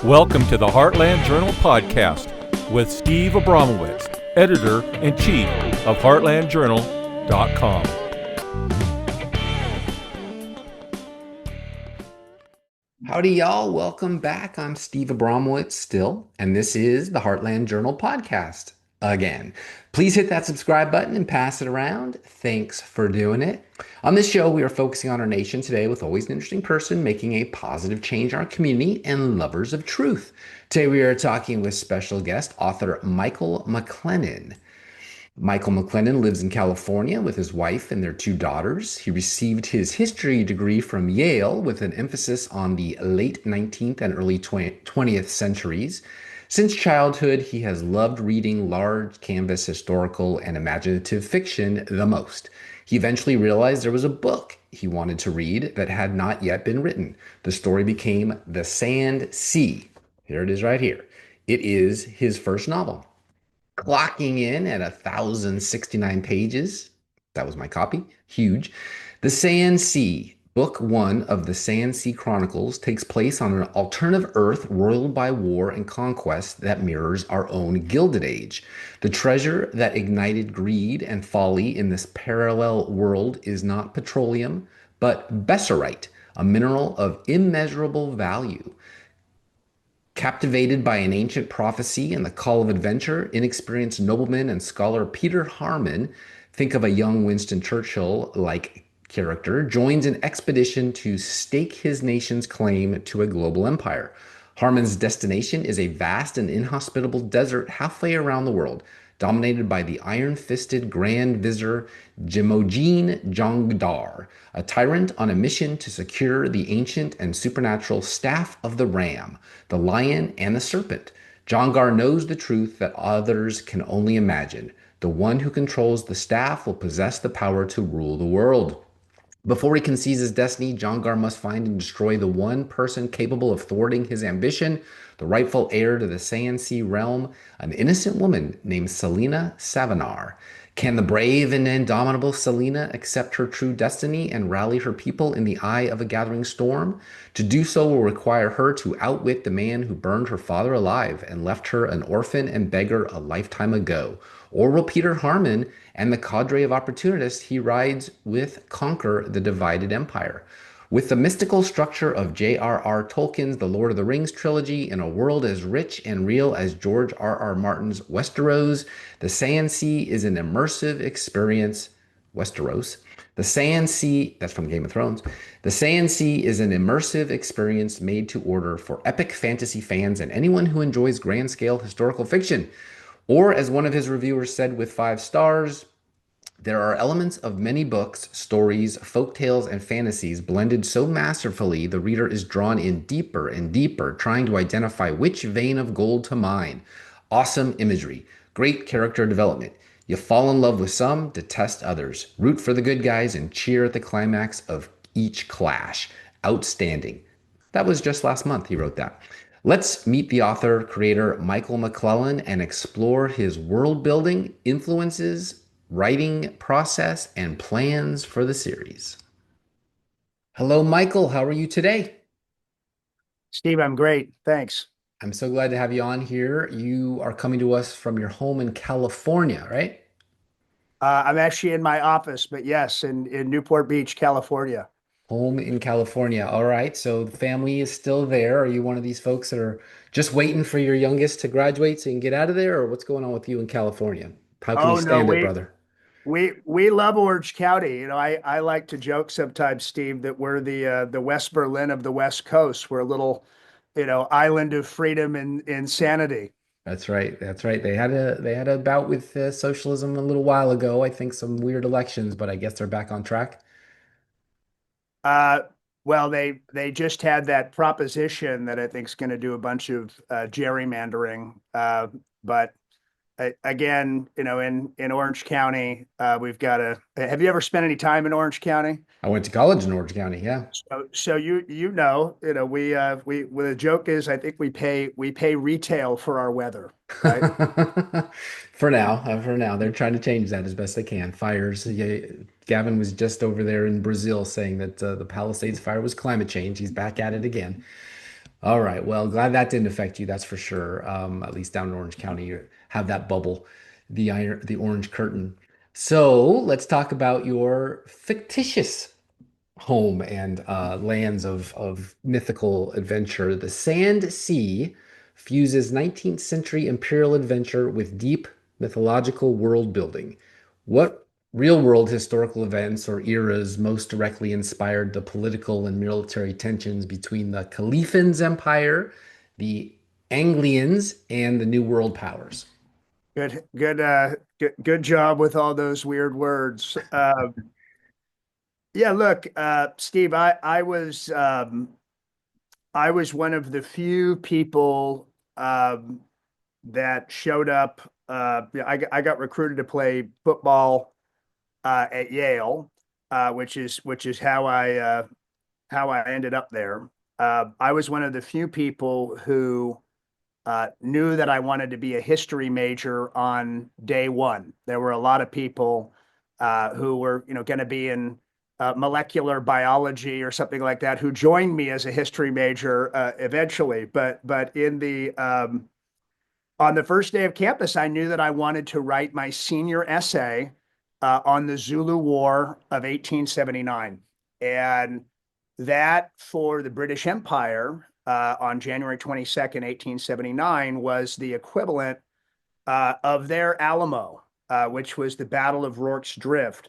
Welcome to the Heartland Journal podcast with Steve Abramowitz, editor-in-chief of heartlandjournal.com. Howdy, y'all. Welcome back. I'm Steve Abramowitz still, and this is the Heartland Journal podcast again. Please hit that subscribe button and pass it around. Thanks for doing it. On this show, we are focusing on our nation today with always an interesting person making a positive change in our community and lovers of truth. Today, we are talking with special guest author Michael McClellan. Michael McClellan lives in California with his wife and their two daughters. He received his history degree from Yale with an emphasis on the late 19th and early 20th centuries. Since childhood, he has loved reading large canvas historical and imaginative fiction the most. He eventually realized there was a book he wanted to read that had not yet been written. The story became The Sand Sea. Here it is right here. It is his first novel. Clocking in at 1,069 pages. That was my copy. Huge. The Sand Sea, Book 1 of the Sand Sea Chronicles, takes place on an alternative Earth roiled by war and conquest that mirrors our own Gilded Age. The treasure that ignited greed and folly in this parallel world is not petroleum, but beserite, a mineral of immeasurable value. Captivated by an ancient prophecy and the call of adventure, inexperienced nobleman and scholar Peter Harmon, think of a young Winston Churchill-like character, joins an expedition to stake his nation's claim to a global empire. Harmon's destination is a vast and inhospitable desert halfway around the world, dominated by the iron-fisted Grand Vizer Jemojeen Jongdar, a tyrant on a mission to secure the ancient and supernatural staff of the ram, the lion, and the serpent. Jongdar knows the truth that others can only imagine. The one who controls the staff will possess the power to rule the world. Before he can seize his destiny, Jongdar must find and destroy the one person capable of thwarting his ambition, the rightful heir to the Sand Sea realm, an innocent woman named Selena Savinar. Can the brave and indomitable Selena accept her true destiny and rally her people in the eye of a gathering storm? To do so will require her to outwit the man who burned her father alive and left her an orphan and beggar a lifetime ago. Or will Peter Harmon and the cadre of opportunists he rides with conquer the divided empire? With the mystical structure of J.R.R. Tolkien's The Lord of the Rings trilogy in a world as rich and real as George R.R. Martin's Westeros, The Sand Sea is an immersive experience. Westeros. The Sand Sea, that's from Game of Thrones. The Sand Sea is an immersive experience made to order for epic fantasy fans and anyone who enjoys grand-scale historical fiction. Or, as one of his reviewers said with 5 stars, there are elements of many books, stories, folktales, and fantasies blended so masterfully the reader is drawn in deeper and deeper, trying to identify which vein of gold to mine. Awesome imagery, great character development. You fall in love with some, detest others, root for the good guys, and cheer at the climax of each clash. Outstanding. That was just last month he wrote that. Let's meet the author, creator, Michael McClellan, and explore his world building, influences, writing process, and plans for the series. Hello, Michael. How are you today? Steve, I'm great. Thanks. I'm so glad to have you on here. You are coming to us from your home in California, right? I'm actually in my office, but yes, in Newport Beach, California. Home in California. All right. So the family is still there. Are you one of these folks that are just waiting for your youngest to graduate so you can get out of there? Or what's going on with you in California? How can you Oh no, stand it, brother? we love Orange County. I like to joke sometimes, Steve, that we're the West Berlin of the West Coast. We're a little, island of freedom and sanity. That's right. That's right. They had a bout with socialism a little while ago. I think some weird elections, but I guess they're back on track. Uh, well, they just had that proposition that I think is going to do a bunch of gerrymandering. But again, in Orange County, we've got a. Have you ever spent any time in Orange County? I went to college in Orange County. Yeah. So we well, the joke is I think we pay retail for our weather, right? For now, they're trying to change that as best they can. Fires. Yeah, Gavin was just over there in Brazil saying that the Palisades fire was climate change. He's back at it again. All right. Well, glad that didn't affect you. That's for sure. At least down in Orange County, you have that bubble, the orange curtain. So let's talk about your fictitious home and lands of mythical adventure. The Sand Sea fuses 19th century imperial adventure with deep mythological world building. What real world historical events or eras most directly inspired the political and military tensions between the Caliphans Empire, the Anglians, and the New World powers? Good job with all those weird words. Yeah, look, Steve, I was one of the few people that showed up. I got recruited to play football at Yale, which is how I ended up there. I was one of the few people who knew that I wanted to be a history major on day one. There were a lot of people who were, going to be in molecular biology or something like that, who joined me as a history major eventually. But in the on the first day of campus, I knew that I wanted to write my senior essay on the Zulu War of 1879, and that for the British Empire on January 22nd, 1879, was the equivalent of their Alamo, which was the Battle of Rorke's Drift.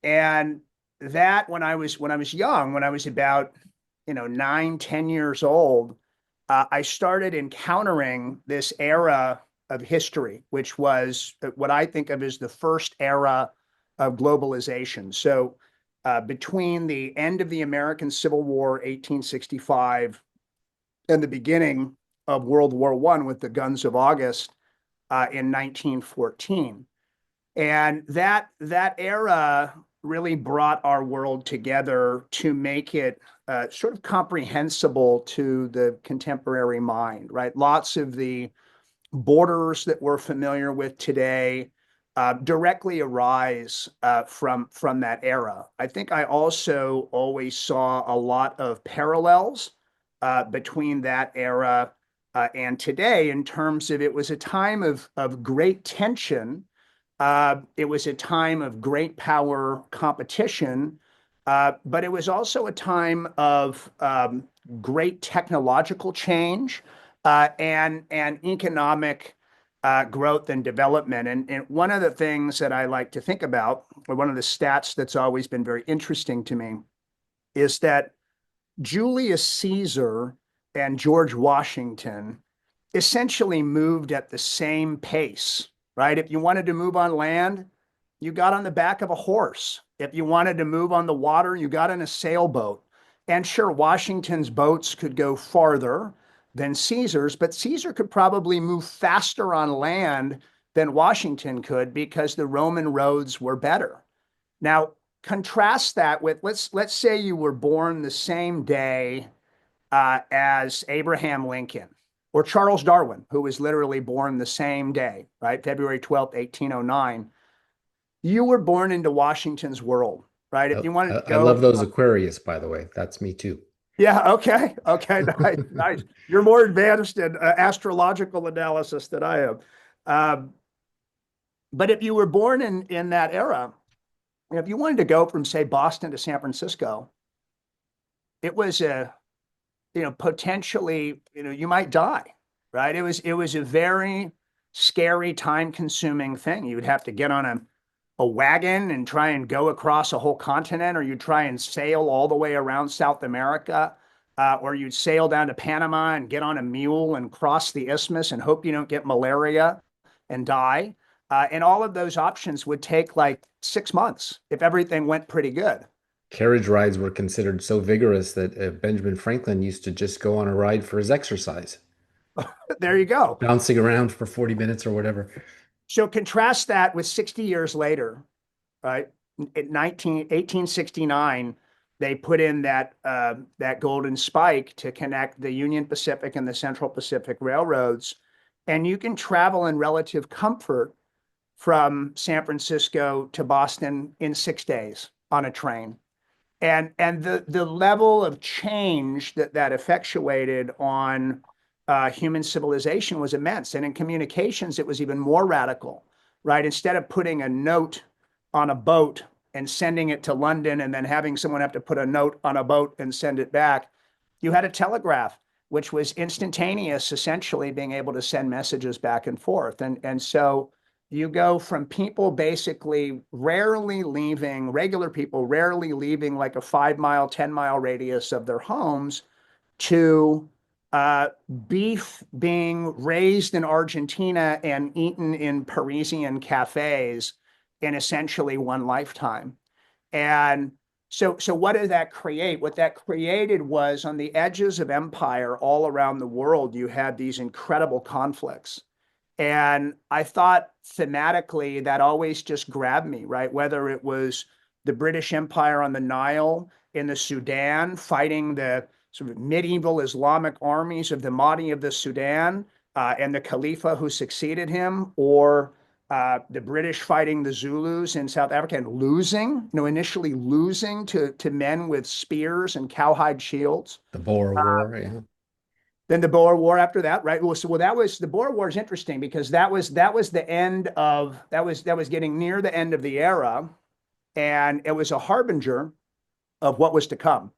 And that when I was young, when I was about 9, 10 years old, I started encountering this era of history, which was what I think of as the first era of globalization. So between the end of the American Civil War, 1865, and the beginning of World War I with the Guns of August in 1914. And that era really brought our world together to make it sort of comprehensible to the contemporary mind, right? Lots of the borders that we're familiar with today directly arise from that era. I think I also always saw a lot of parallels between that era and today in terms of it was a time of great tension. It was a time of great power competition, but it was also a time of great technological change and economic growth and development. And one of the things that I like to think about, or one of the stats that's always been very interesting to me, is that Julius Caesar and George Washington essentially moved at the same pace, right? If you wanted to move on land, you got on the back of a horse. If you wanted to move on the water, you got in a sailboat. And sure, Washington's boats could go farther than Caesar's, but Caesar could probably move faster on land than Washington could because the Roman roads were better. Now, contrast that with let's say you were born the same day as Abraham Lincoln or Charles Darwin, who was literally born the same day, right? February 12th, 1809. You were born into Washington's world, right? If I, you wanted to I love go, those Aquarius, by the way. That's me too. yeah, okay, nice, nice. You're more advanced in astrological analysis than I am. Um, but if you were born in that era, if you wanted to go from, say, Boston to San Francisco, it was a potentially, you might die, right? It was a very scary, time-consuming thing. You would have to get on a wagon and try and go across a whole continent, or you'd try and sail all the way around South America, or you'd sail down to Panama and get on a mule and cross the isthmus and hope you don't get malaria and die. And all of those options would take like 6 months if everything went pretty good. Carriage rides were considered so vigorous that Benjamin Franklin used to just go on a ride for his exercise, There you go. bouncing around for 40 minutes or whatever. So contrast that with 60 years later, right? In 1869, they put in that golden spike to connect the Union Pacific and the Central Pacific railroads, and you can travel in relative comfort from San Francisco to Boston in 6 days on a train. And the level of change that effectuated on human civilization was immense. And in communications, it was even more radical, right? Instead of putting a note on a boat and sending it to London and then having someone have to put a note on a boat and send it back, you had a telegraph, which was instantaneous, essentially being able to send messages back and forth. And so you go from people basically rarely leaving, regular people rarely leaving like a 5 mile, 10 mile radius of their homes to beef being raised in Argentina and eaten in Parisian cafes in essentially one lifetime. And so what did that create? What that created was on the edges of empire all around the world, you had these incredible conflicts. And I thought thematically that always just grabbed me, right? Whether it was the British Empire on the Nile, in the Sudan, fighting the sort of medieval Islamic armies of the Mahdi of the Sudan and the Khalifa who succeeded him, or the British fighting the Zulus in South Africa and losing, initially losing to men with spears and cowhide shields. The Boer War, yeah. Then the Boer War after that, right? Well, that was the Boer War is interesting because that was the end of that was getting near the end of the era, and it was a harbinger of what was to come,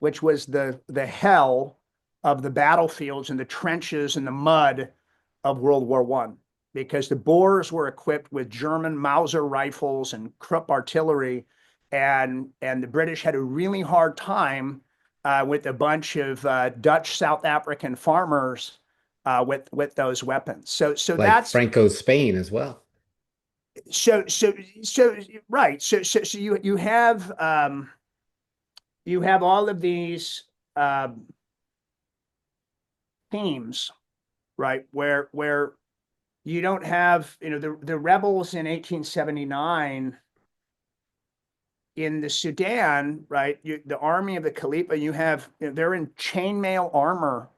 which was the hell of the battlefields and the trenches and the mud of World War I, because the Boers were equipped with German Mauser rifles and Krupp artillery, and the British had a really hard time with a bunch of Dutch South African farmers with those weapons. So Like that's Franco's Spain as well. so right. So you have all of these themes, right? Where you don't have, the rebels in 1879 in the Sudan, right? The army of the Khalifa, they're in chainmail armor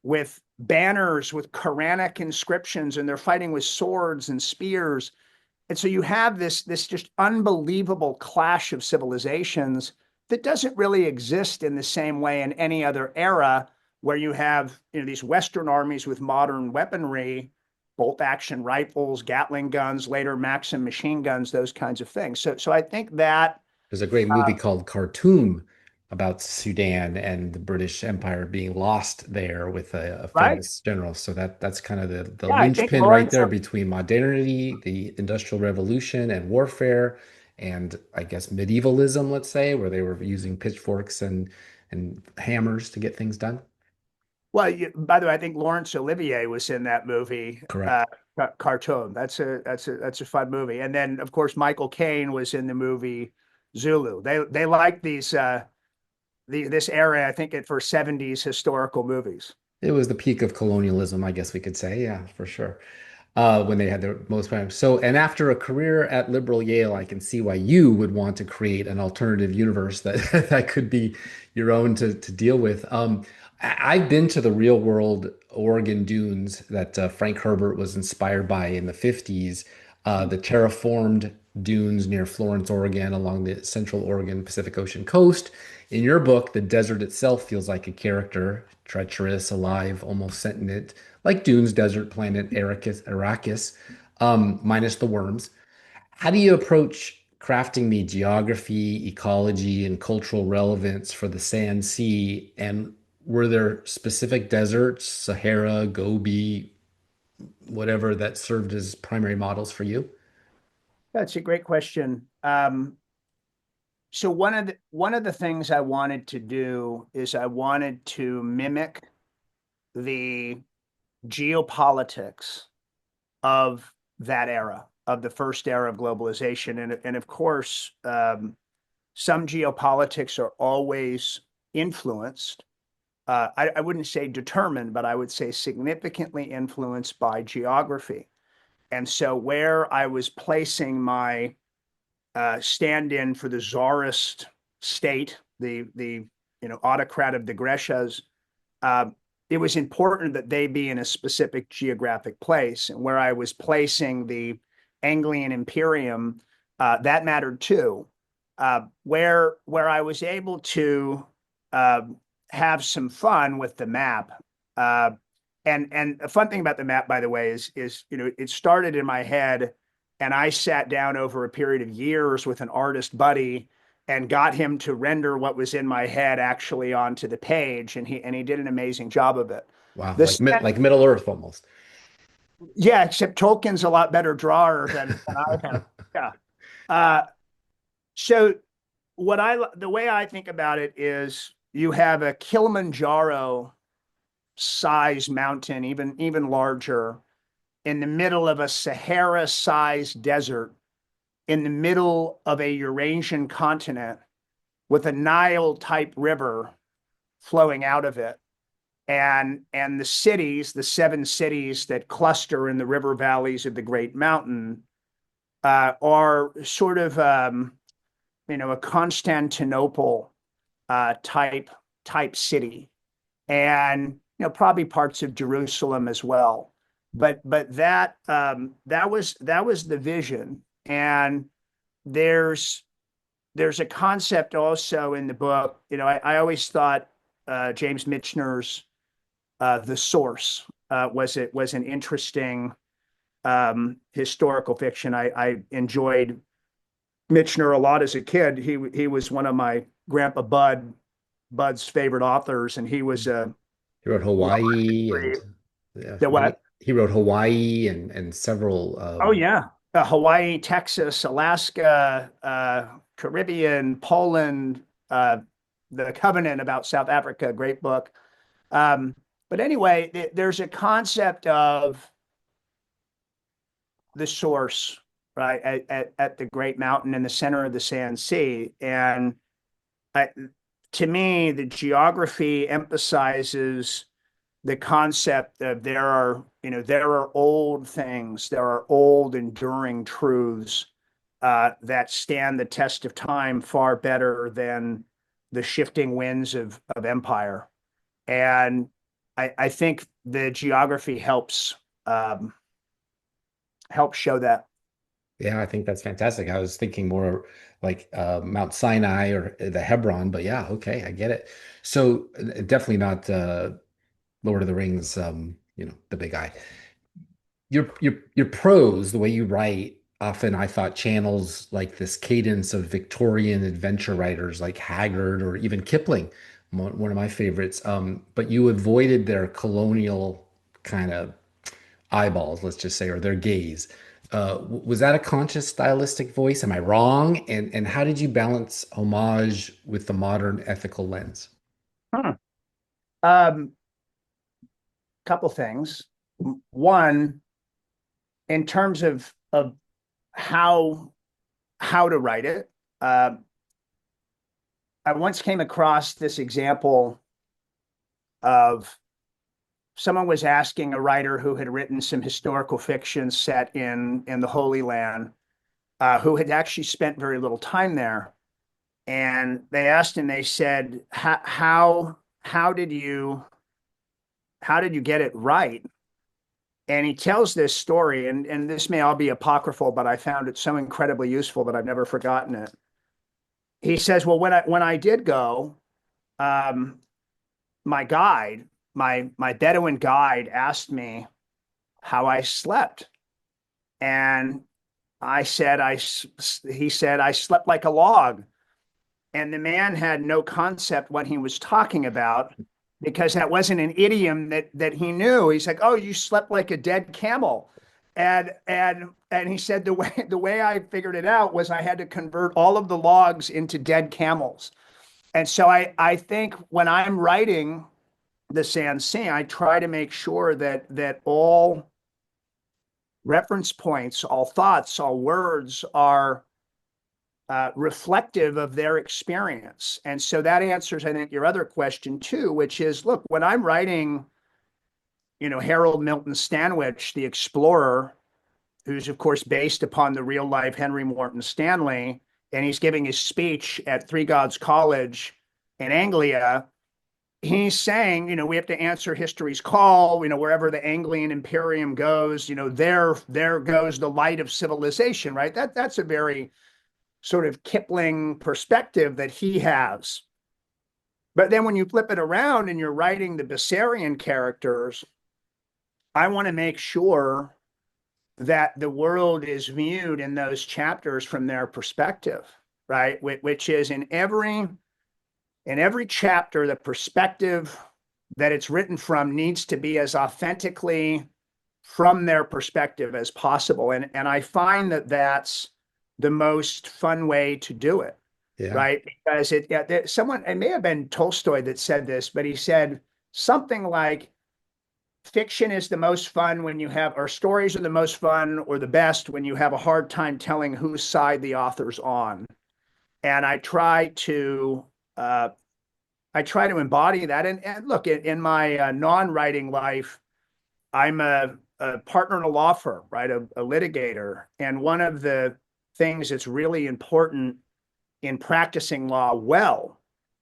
with banners with Quranic inscriptions, and they're fighting with swords and spears. And so you have this just unbelievable clash of civilizations that doesn't really exist in the same way in any other era, where you have these Western armies with modern weaponry, bolt action rifles, Gatling guns, later Maxim machine guns, those kinds of things. So I think that There's a great movie called Khartoum about Sudan and the British Empire being lost there with a right, famous general. So that's kind of the yeah, I think linchpin right Lawrence. there between modernity, the Industrial Revolution, and warfare, and I guess medievalism, let's say, where they were using pitchforks and hammers to get things done. Well, by the way, I think Laurence Olivier was in that movie, Correct. Cartoon. That's a fun movie. And then, of course, Michael Caine was in the movie Zulu. They like this era, I think, for 70s historical movies. It was the peak of colonialism, I guess we could say. Yeah, for sure. When they had their most time. So, and after a career at liberal Yale, I can see why you would want to create an alternative universe that that could be your own to deal with. I've been to the real world Oregon dunes that Frank Herbert was inspired by in the 50s, the terraformed dunes near Florence, Oregon, along the Central Oregon Pacific Ocean coast. In your book, the desert itself feels like a character, treacherous, alive, almost sentient, like Dune's desert planet Arrakis, minus the worms. How do you approach crafting the geography, ecology, and cultural relevance for the Sand Sea? And were there specific deserts, Sahara, Gobi, whatever, that served as primary models for you? That's a great question. So one of the things I wanted to do is I wanted to mimic the geopolitics of that era, of the first era of globalization. And of course, some geopolitics are always influenced. I wouldn't say determined, but I would say significantly influenced by geography. And so where I was placing my stand-in for the czarist state, the autocrat of the Grecias, uh, it was important that they be in a specific geographic place. And where I was placing the Anglian Imperium, that mattered too. where I was able to uh, have some fun with the map. And a fun thing about the map, by the way, is it started in my head, and I sat down over a period of years with an artist buddy and got him to render what was in my head actually onto the page, and he did an amazing job of it. Wow, This, like Middle Earth almost. yeah, except Tolkien's a lot better drawer than I am. Yeah. Uh, so the way I think about it is you have a Kilimanjaro size mountain, even larger, in the middle of a Sahara-sized desert, in the middle of a Eurasian continent, with a Nile-type river flowing out of it, and the cities, the 7 cities that cluster in the river valleys of the Great Mountain, are sort of a Constantinople type city, and probably parts of Jerusalem as well. But that was the vision. And there's a concept also in the book. I always thought James Michener's The Source was an interesting historical fiction. I enjoyed Michener a lot as a kid. He was one of my grandpa Bud's favorite authors, and he was He wrote Hawaii and the what? he wrote Hawaii and several. Oh yeah, Hawaii, Texas, Alaska, Caribbean, Poland, The Covenant about South Africa, great book. But anyway, there's a concept of the source, right, at the Great Mountain in the center of the Sand Sea. And to me, the geography emphasizes the concept that there are old things, there are old enduring truths that stand the test of time far better than the shifting winds of empire. And I think the geography helps show that. Yeah, I think that's fantastic. I was thinking more like Mount Sinai or the Hebron, but yeah, okay, I get it. So definitely not Lord of the Rings, the big eye. Your prose, the way you write, often I thought channels like this cadence of Victorian adventure writers like Haggard or even Kipling, one of my favorites. But you avoided their colonial kind of eyeballs, let's just say, or their gaze. Was that a conscious stylistic voice? Am I wrong? And how did you balance homage with the modern ethical lens? Hmm. Um, Couple things. One, in terms of how to write it, I once came across this example of someone was asking a writer who had written some historical fiction set in the Holy Land, who had actually spent very little time there, and they asked him. They said, how did you get it right? And he tells this story, and this may all be apocryphal, but I found it so incredibly useful that I've never forgotten it. He says, well, when I did go, my guide, my Bedouin guide, asked me how I slept, and he said I slept like a log, and the man had no concept what he was talking about, because that wasn't an idiom that he knew. He's like, oh, you slept like a dead camel. And he said the way I figured it out was I had to convert all of the logs into dead camels. And so I think when I'm writing the Sand Sea, I try to make sure that all reference points, all thoughts, all words are reflective of their experience. And so that answers, I think, your other question too, which is, look, when I'm writing, Harold Milton Stanwich, the explorer, who's of course based upon the real life Henry Morton Stanley, and he's giving his speech at Three Gods College in Anglia, he's saying, we have to answer history's call, wherever the Anglian Imperium goes, there goes the light of civilization, right? That's a very sort of Kipling perspective that he has. But then when you flip it around and you're writing the Bessarion characters, I want to make sure that the world is viewed in those chapters from their perspective, right? Which is in every chapter, the perspective that it's written from needs to be as authentically from their perspective as possible. And I find that that's the most fun way to do it. Yeah. Right? Because it may have been Tolstoy that said this, but he said something like, fiction is the most fun when you have, or stories are the most fun or the best when you have a hard time telling whose side the author's on. And I try to embody that. And look, in my non-writing life, I'm a partner in a law firm, right? A litigator. And one of the things that's really important in practicing law well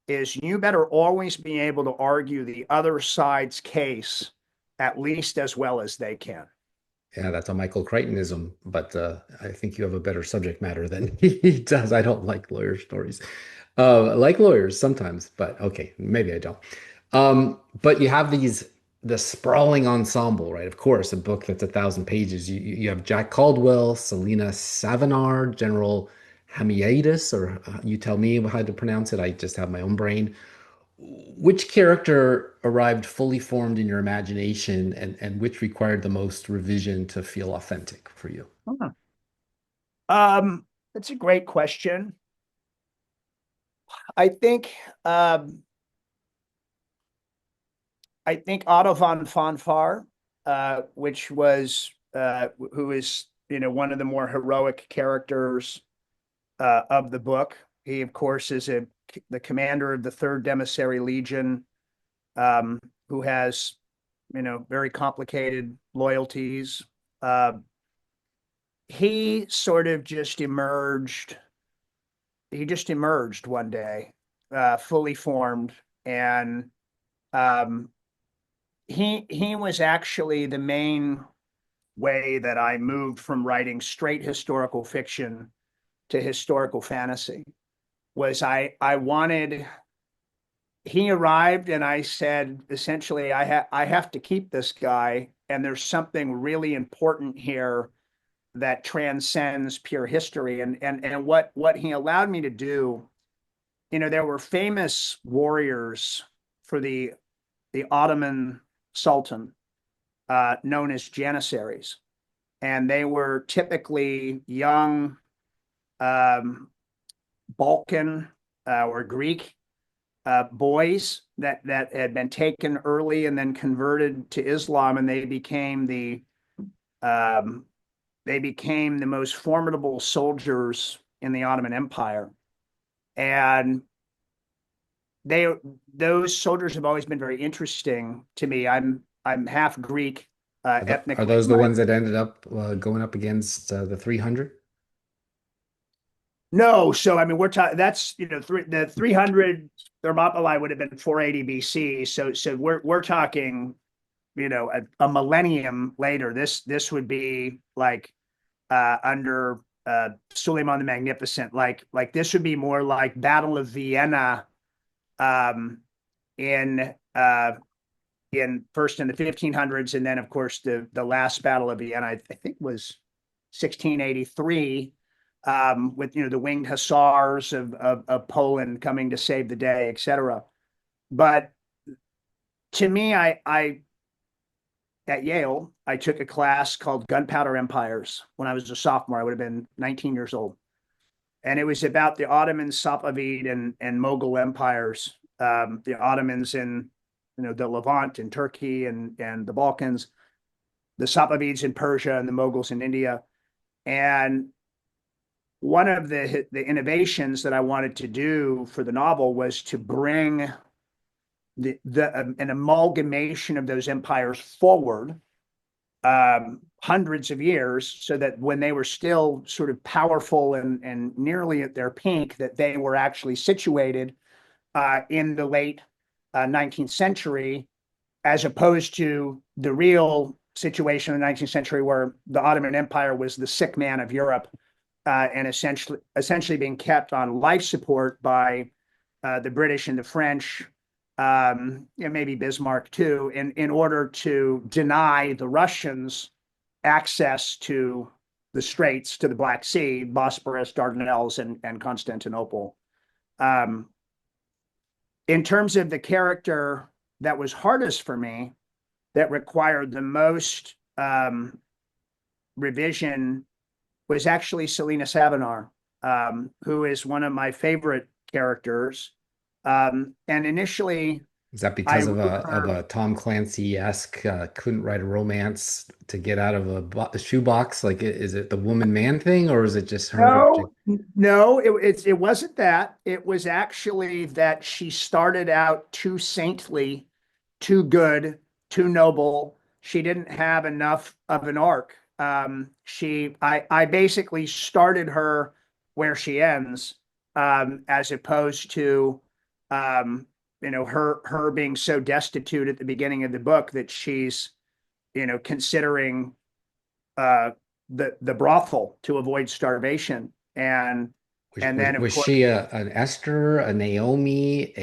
is you better always be able to argue the other side's case at least as well as they can. Yeah, that's a Michael Crichtonism, but I think you have a better subject matter than he does. I don't like lawyer stories. I like lawyers sometimes, but okay, maybe I don't. But you have the sprawling ensemble, right? Of course, a book that's 1,000 pages. You have Jack Caldwell, Selena Savinar, General Hamiatus, or you tell me how to pronounce it. I just have my own brain. Which character arrived fully formed in your imagination, and which required the most revision to feel authentic for you? That's a great question. I think Otto von Fanfar, which was who is one of the more heroic characters of the book. He, of course, is the commander of the 3rd Emissary Legion, who has very complicated loyalties. He sort of just emerged. He just emerged one day, fully formed, and he was actually the main way that I moved from writing straight historical fiction to historical fantasy. Was he arrived and I said, essentially, I have to keep this guy, and there's something really important here that transcends pure history. And what he allowed me to do, there were famous warriors for the Ottoman Sultan, known as Janissaries. And they were typically young Balkan or Greek boys that had been taken early and then converted to Islam, and they became the most formidable soldiers in the Ottoman Empire. And those soldiers have always been very interesting to me. I'm half Greek ethnically. Are those the ones that ended up going up against the 300? No, so I mean we're talking. That's the 300 Thermopylae would have been 480 BC. So we're talking, a millennium later. This would be like under Suleiman the Magnificent. Like this would be more like Battle of Vienna, in first in the 1500s, and then of course the last Battle of Vienna I think was 1683. With the winged hussars of Poland coming to save the day, etc. But to me, I at Yale, I took a class called Gunpowder Empires when I was a sophomore. I would have been 19 years old, and it was about the Ottoman, Safavid, and Mughal empires. The Ottomans in the Levant in Turkey and the Balkans, the Safavids in Persia, and the Mughals in India, and one of the innovations that I wanted to do for the novel was to bring an amalgamation of those empires forward hundreds of years, so that when they were still sort of powerful and nearly at their peak, that they were actually situated in the late 19th century, as opposed to the real situation in the 19th century where the Ottoman Empire was the sick man of Europe. and essentially being kept on life support by the British and the French, maybe Bismarck too, in order to deny the Russians access to the Straits, to the Black Sea, Bosporus, Dardanelles, and Constantinople. In terms of the character that was hardest for me, that required the most revision, was actually Selena Savinar, who is one of my favorite characters. And initially, Is that because of a Tom Clancy-esque couldn't write a romance to get out of a shoebox? Like, is it the woman man thing, or is it just her? No, it wasn't that. It was actually that she started out too saintly, too good, too noble. She didn't have enough of an arc. I basically started her where she ends, as opposed to her being so destitute at the beginning of the book that she's considering the brothel to avoid starvation. And then of Was course, she an Esther, a Naomi,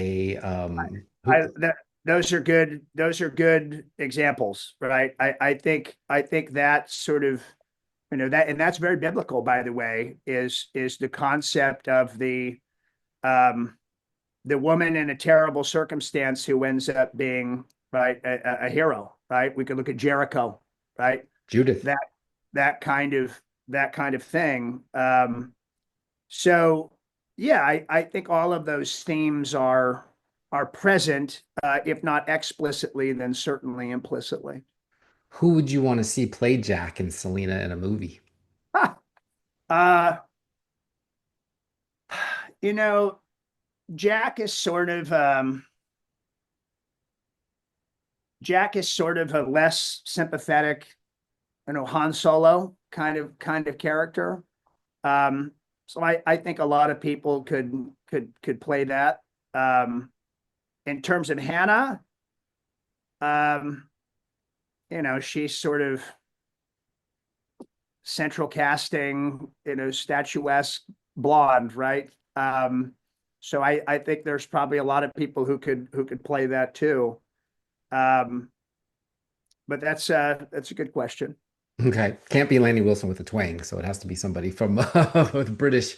those are good examples, right? I think that sort of, that, and that's very biblical, by the way, is the concept of the woman in a terrible circumstance who ends up being, right, a hero, right? We could look at Jericho, right? Judith. That kind of thing. So yeah, I think all of those themes are present, if not explicitly, then certainly implicitly. Who would you want to see play Jack and Selena in a movie? Uh, you know, Jack is sort of a less sympathetic, Han Solo kind of character. So I think a lot of people could play that. In terms of Hannah, she's sort of central casting, statuesque blonde, right? So I think there's probably a lot of people who could play that too. But that's a good question. Okay, can't be Lanny Wilson with a twang, so it has to be somebody from with British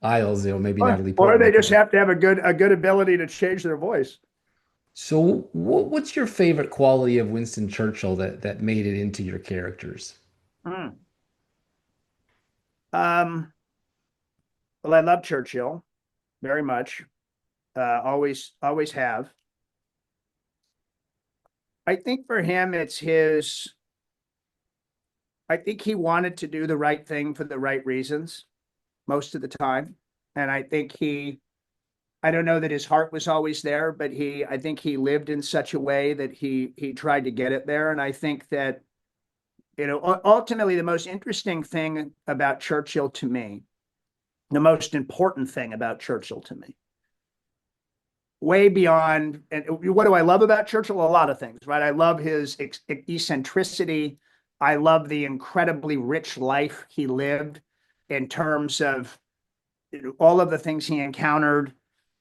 Isles, maybe Natalie Or Portman. they just have to have a good ability to change their voice. So, what's your favorite quality of Winston Churchill that made it into your characters? Hmm. Well, I love Churchill very much. Always have. I think for him, I think he wanted to do the right thing for the right reasons most of the time. And I think I don't know that his heart was always there, but I think he lived in such a way that he tried to get it there. And I think that, ultimately the most interesting thing about Churchill to me, the most important thing about Churchill to me, way beyond, and what do I love about Churchill? A lot of things, right? I love his eccentricity. I love the incredibly rich life he lived in terms of all of the things he encountered,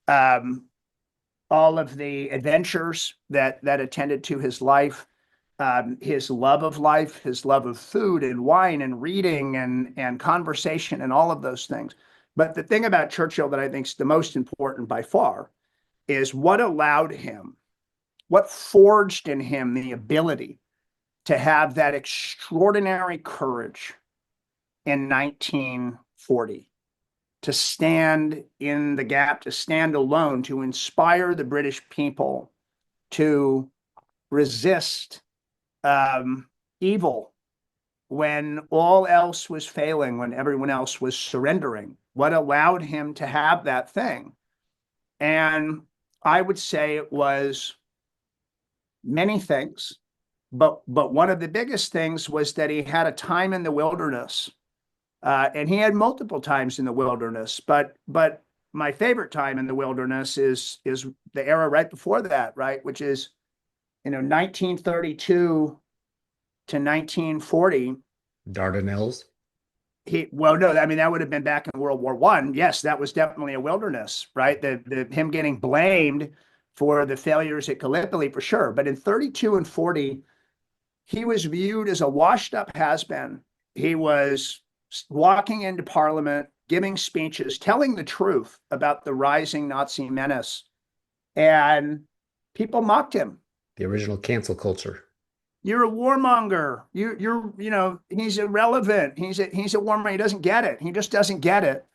all of the adventures that attended to his life, his love of life, his love of food and wine and reading and conversation and all of those things. But the thing about Churchill that I think is the most important by far is what forged in him the ability to have that extraordinary courage in 1940, to stand in the gap, to stand alone, to inspire the British people to resist evil when all else was failing, when everyone else was surrendering. What allowed him to have that thing? And I would say it was many things, but one of the biggest things was that he had a time in the wilderness, and he had multiple times in the wilderness. But my favorite time in the wilderness is the era right before that, right, which is 1932 to 1940. Dardanelles. well, no, I mean, that would have been back in World War One. Yes, that was definitely a wilderness, right? Him getting blamed for the failures at Gallipoli for sure. But in 32 and 40, he was viewed as a washed up has-been. He was walking into Parliament, giving speeches, telling the truth about the rising Nazi menace, and people mocked him. The original cancel culture. You're a warmonger. He's irrelevant. He's a warmonger. He doesn't get it. He just doesn't get it.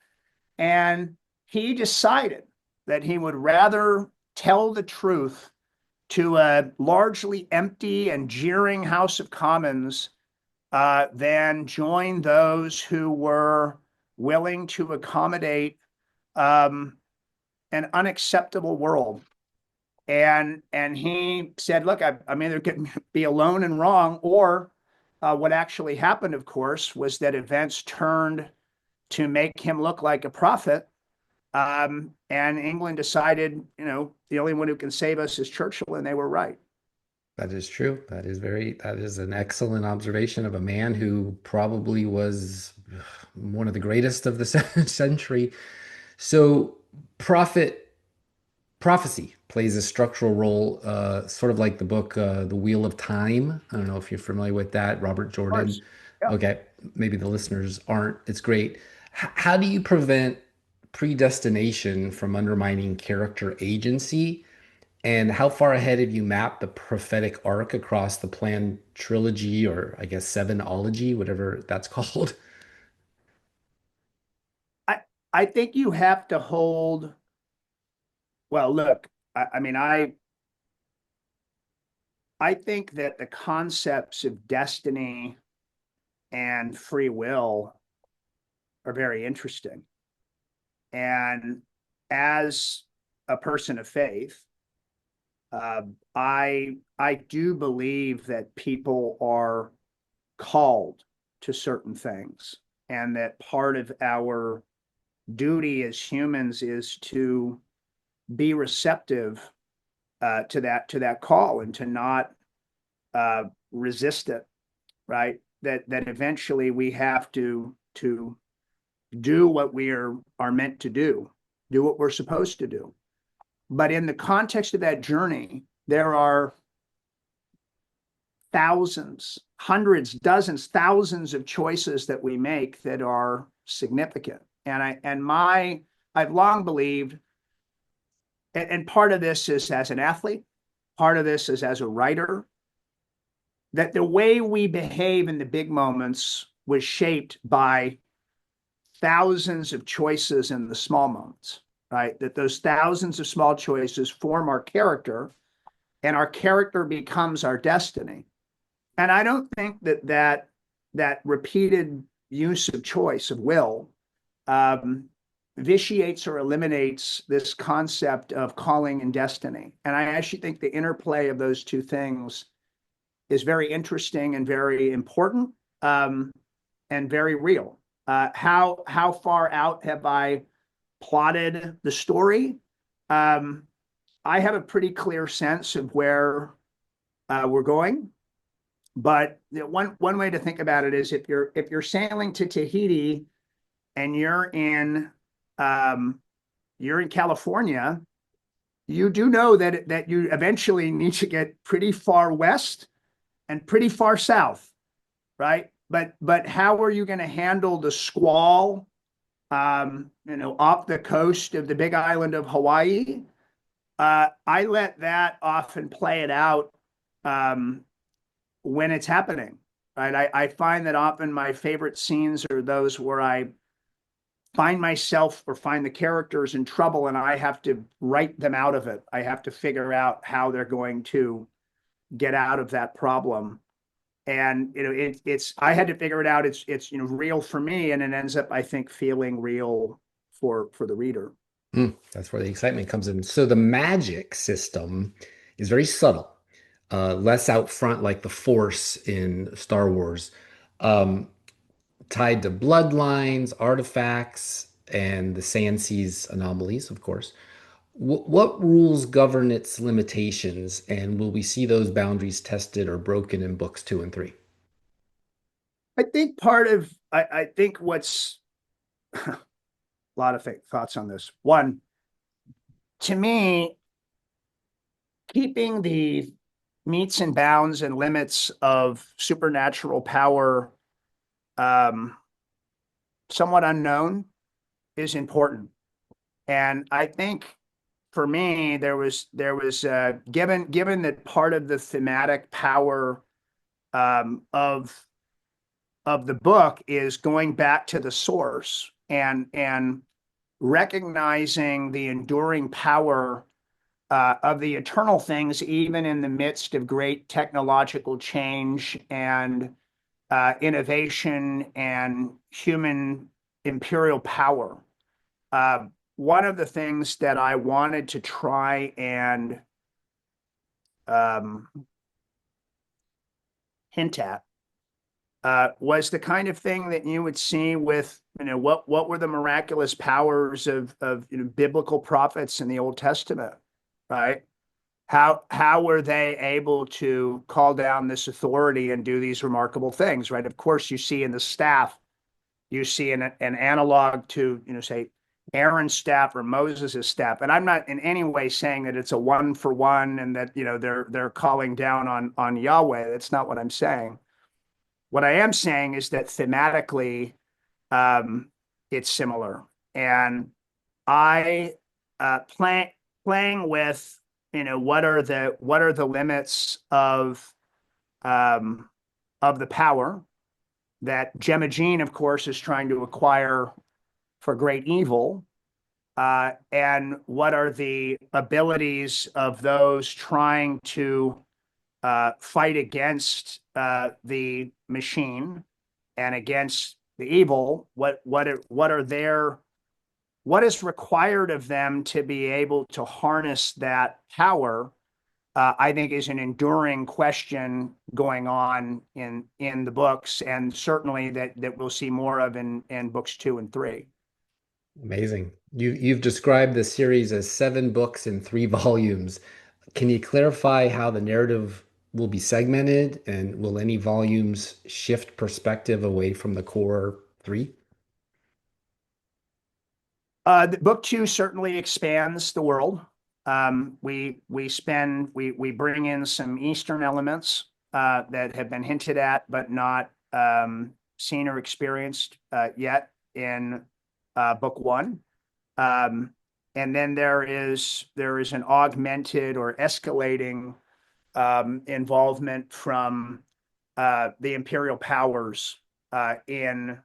And he decided that he would rather tell the truth to a largely empty and jeering House of Commons than join those who were willing to accommodate an unacceptable world. And he said, look, I'm either going to be alone and wrong, or what actually happened, of course, was that events turned to make him look like a prophet. And England decided, the only one who can save us is Churchill, and they were right. That is true. That is an excellent observation of a man who probably was one of the greatest of the century. So prophecy plays a structural role, sort of like the book, The Wheel of Time. I don't know if you're familiar with that, Robert Jordan. Yeah. Okay, maybe the listeners aren't. It's great. How do you prevent predestination from undermining character agency? And how far ahead have you mapped the prophetic arc across the planned trilogy, or I guess sevenology, whatever that's called? I think you have to hold. Well, look, I mean, I think that the concepts of destiny and free will are very interesting. And as a person of faith, I do believe that people are called to certain things, and that part of our duty as humans is to be receptive to that call, and to not resist it. Right? That eventually we have to do what we are meant to do what we're supposed to do. But in the context of that journey, there are thousands, hundreds, dozens, thousands of choices that we make that are significant. And I've long believed, and part of this is as an athlete, part of this is as a writer, that the way we behave in the big moments was shaped by thousands of choices in the small moments, right? That those thousands of small choices form our character, and our character becomes our destiny. And I don't think that repeated use of choice, of will, vitiates or eliminates this concept of calling and destiny. And I actually think the interplay of those two things is very interesting and very important, and very real. How far out have I plotted the story? I have a pretty clear sense of where we're going. But one way to think about it is, if you're sailing to Tahiti and you're in California, you do know that you eventually need to get pretty far west and pretty far south, right? But how are you going to handle the squall, off the coast of the big island of Hawaii? I let that often play it out when it's happening, right? I find that often my favorite scenes are those where I find myself or find the characters in trouble, and I have to write them out of it. I have to figure out how they're going to get out of that problem. And it's I had to figure it out. It's real for me, and it ends up, I think, feeling real for the reader. That's where the excitement comes in. So the magic system is very subtle, less out front like the Force in Star Wars, tied to bloodlines, artifacts, and the Sand Seas anomalies, of course. What rules govern its limitations, and will we see those boundaries tested or broken in books 2 and 3? I think I think what's a lot of thoughts on this. One, to me, keeping the metes and bounds and limits of supernatural power somewhat unknown is important. And I think for me, there was given that part of the thematic power of the book is going back to the source and recognizing the enduring power of the eternal things, even in the midst of great technological change and innovation and human imperial power. One of the things that I wanted to try and hint at was the kind of thing that you would see with, what were the miraculous powers of biblical prophets in the Old Testament, right? How were they able to call down this authority and do these remarkable things, right? Of course, you see in the staff, you see an analog to, say, Aaron's staff or Moses' staff. And I'm not in any way saying that it's a one for one and that, they're calling down on Yahweh. That's not what I'm saying. What I am saying is that thematically, it's similar. And I playing with, what are the limits of the power that Jemojeen, of course, is trying to acquire for great evil, and what are the abilities of those trying to fight against the machine and against the evil? What is required of them to be able to harness that power? I think is an enduring question going on in the books, and certainly that we'll see more of in books 2 and 3. Amazing. You've described the series as 7 books in 3 volumes. Can you clarify how the narrative will be segmented, and will any volumes shift perspective away from the core 3? The book 2 certainly expands the world. We bring in some Eastern elements that have been hinted at but not seen or experienced yet in book 1. And then there is an augmented or escalating involvement from the imperial powers in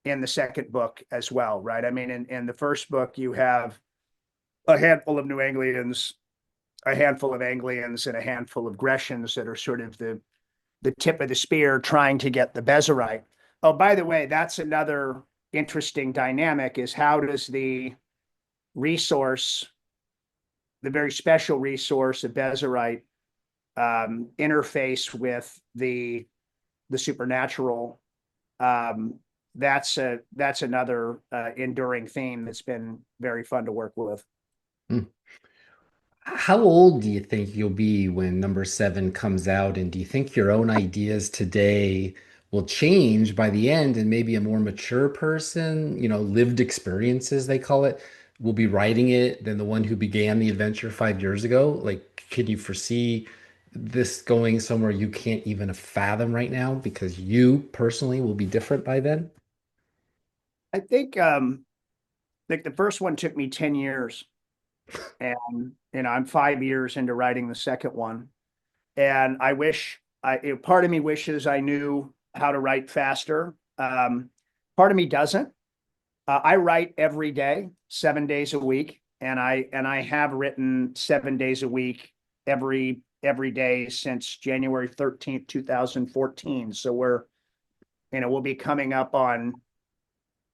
the second book as well, right? I mean, in the first book, you have a handful of New Anglians, a handful of Anglians, and a handful of Grecians that are sort of the tip of the spear trying to get the beserite. Oh, by the way, that's another interesting dynamic, is how does the resource, the very special resource of beserite, interface with the supernatural? That's another enduring theme that's been very fun to work with. How old do you think you'll be when number 7 comes out? And do you think your own ideas today will change by the end, and maybe a more mature person, lived experiences, they call it, will be writing it than the one who began the adventure 5 years ago? Like, can you foresee this going somewhere you can't even fathom right now because you personally will be different by then? I think the first one took me 10 years, and I'm 5 years into writing the second one. And I wish part of me wishes I knew how to write faster. Part of me doesn't. I write every day, 7 days a week, and I have written 7 days a week every day since January 13th, 2014. So we'll be coming up on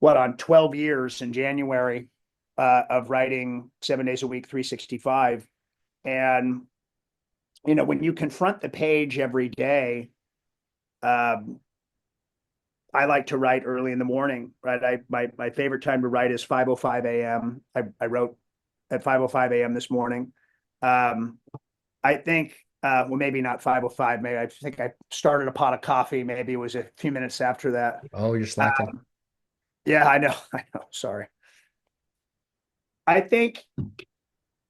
12 years in January of writing 7 days a week, 365. And when you confront the page every day, I like to write early in the morning, right? My favorite time to write is 5:05 a.m. I wrote at 5:05 a.m. this morning. I think Well, maybe not 5:05. Maybe I think I started a pot of coffee. Maybe it was a few minutes after that. Oh, you're slacking. Um, yeah, I know. I know. Sorry. I think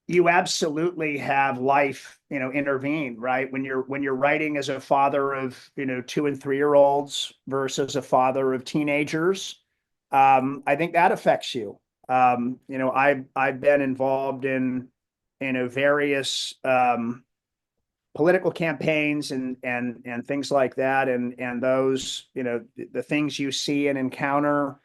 you absolutely have life, intervene, right? When you're writing as a father of, 2 and 3 year olds versus a father of teenagers, I think that affects you. I've been involved in various political campaigns and things like that, and those, the things you see and encounter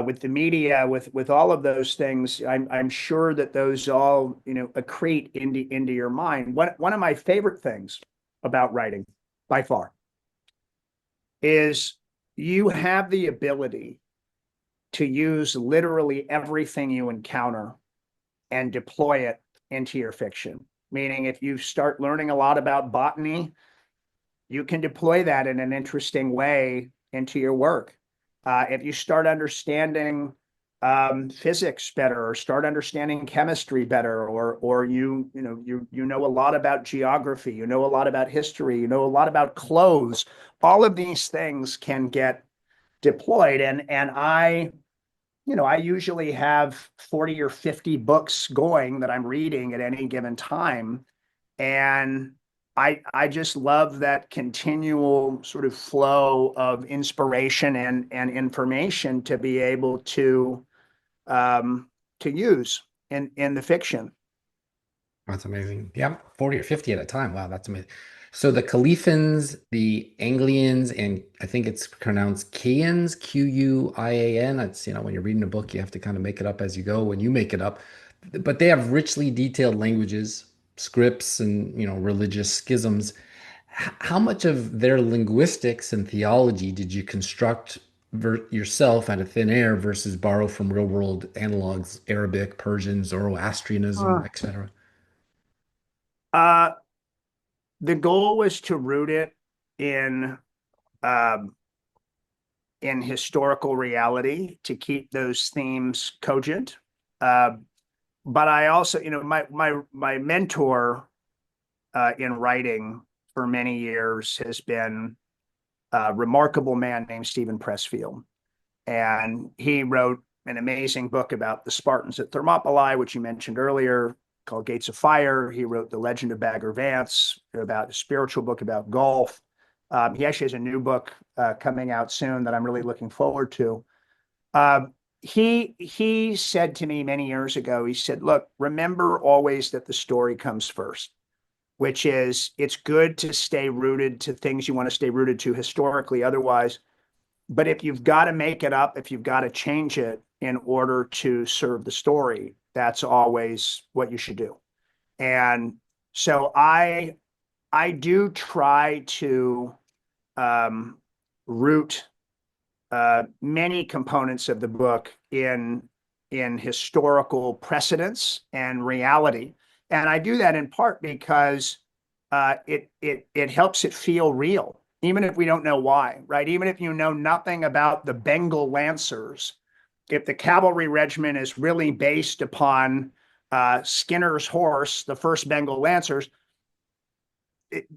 with the media, with all of those things, I'm sure that those all, accrete into your mind. One of my favorite things about writing, by far, is you have the ability to use literally everything you encounter and deploy it into your fiction. Meaning, if you start learning a lot about botany, you can deploy that in an interesting way into your work. If you start understanding physics better, or start understanding chemistry better, or you know a lot about geography, you know a lot about history, you know a lot about clothes. All of these things can get deployed, and I usually have 40 or 50 books going that I'm reading at any given time. And I just love that continual sort of flow of inspiration and information to be able to use in the fiction. That's amazing. Yeah, 40 or 50 at a time. Wow, that's amazing. So the Caliphans, the Anglians, and I think it's pronounced Quians, Quian. It's, when you're reading a book, you have to kind of make it up as you go when you make it up. But they have richly detailed languages, scripts, and, religious schisms. How much of their linguistics and theology did you construct yourself out of thin air versus borrow from real world analogs, Arabic, Persian, Zoroastrianism, Uh, etc.? uh, the goal was to root it in um, in historical reality, to keep those themes cogent. Uh, but I also, my mentor in writing for many years has been a remarkable man named Stephen Pressfield, and he wrote an amazing book about the Spartans at Thermopylae, which you mentioned earlier, called Gates of Fire. He wrote The Legend of Bagger Vance, about a spiritual book about golf. He actually has a new book coming out soon that I'm really looking forward to. Uh, he said to me many years ago, he said, "Look, remember always that the story comes first, which is it's good to stay rooted to things you want to stay rooted to historically, otherwise. But if you've got to make it up, if you've got to change it in order to serve the story, that's always what you should do." And so I do try to root many components of the book in historical precedents and reality, and I do that in part because it helps it feel real, even if we don't know why, right? Even if you know nothing about the Bengal Lancers, if the cavalry regiment is really based upon Skinner's horse, the first Bengal Lancers,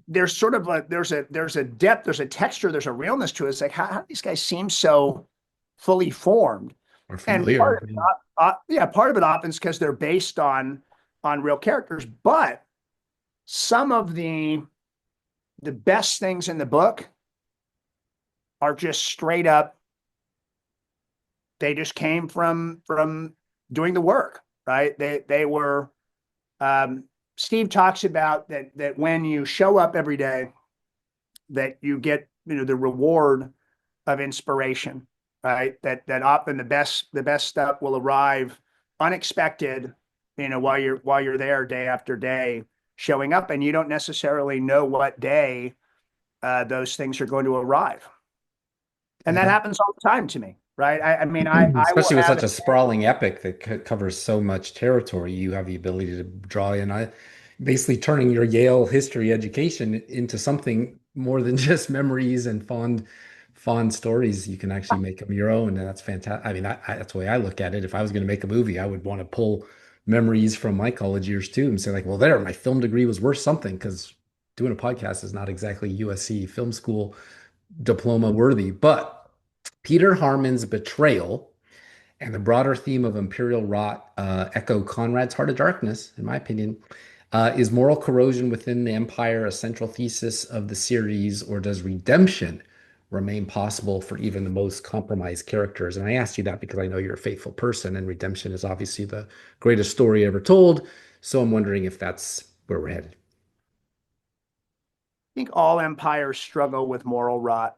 there's sort of there's a depth, there's a texture, there's a realness to it. It's like, how do these guys seem so fully formed? Or And familiar. part of it often is because they're based on real characters. But some of the best things in the book are just straight up. They just came from doing the work, right? They were. Steve talks about that when you show up every day, that you get the reward of inspiration, right? That often the best stuff will arrive unexpected, while you're there day after day showing up, and you don't necessarily know what day those things are going to arrive. And that Yeah. happens all the time to me, right? I mean, I will Especially with have such a sprawling epic that covers so much territory, you have the ability to draw in. Basically turning your Yale history education into something more than just memories and fond stories. You can actually make them your own, and that's fantastic. I mean, that's the way I look at it. If I was going to make a movie, I would want to pull memories from my college years too, and say like, well, there, my film degree was worth something because doing a podcast is not exactly USC film school diploma worthy, but Peter Harmon's betrayal and the broader theme of imperial rot echo Conrad's Heart of Darkness, in my opinion. Is moral corrosion within the empire a central thesis of the series, or does redemption remain possible for even the most compromised characters? And I asked you that because I know you're a faithful person, and redemption is obviously the greatest story ever told. So I'm wondering if that's where we're headed. I think all empires struggle with moral rot.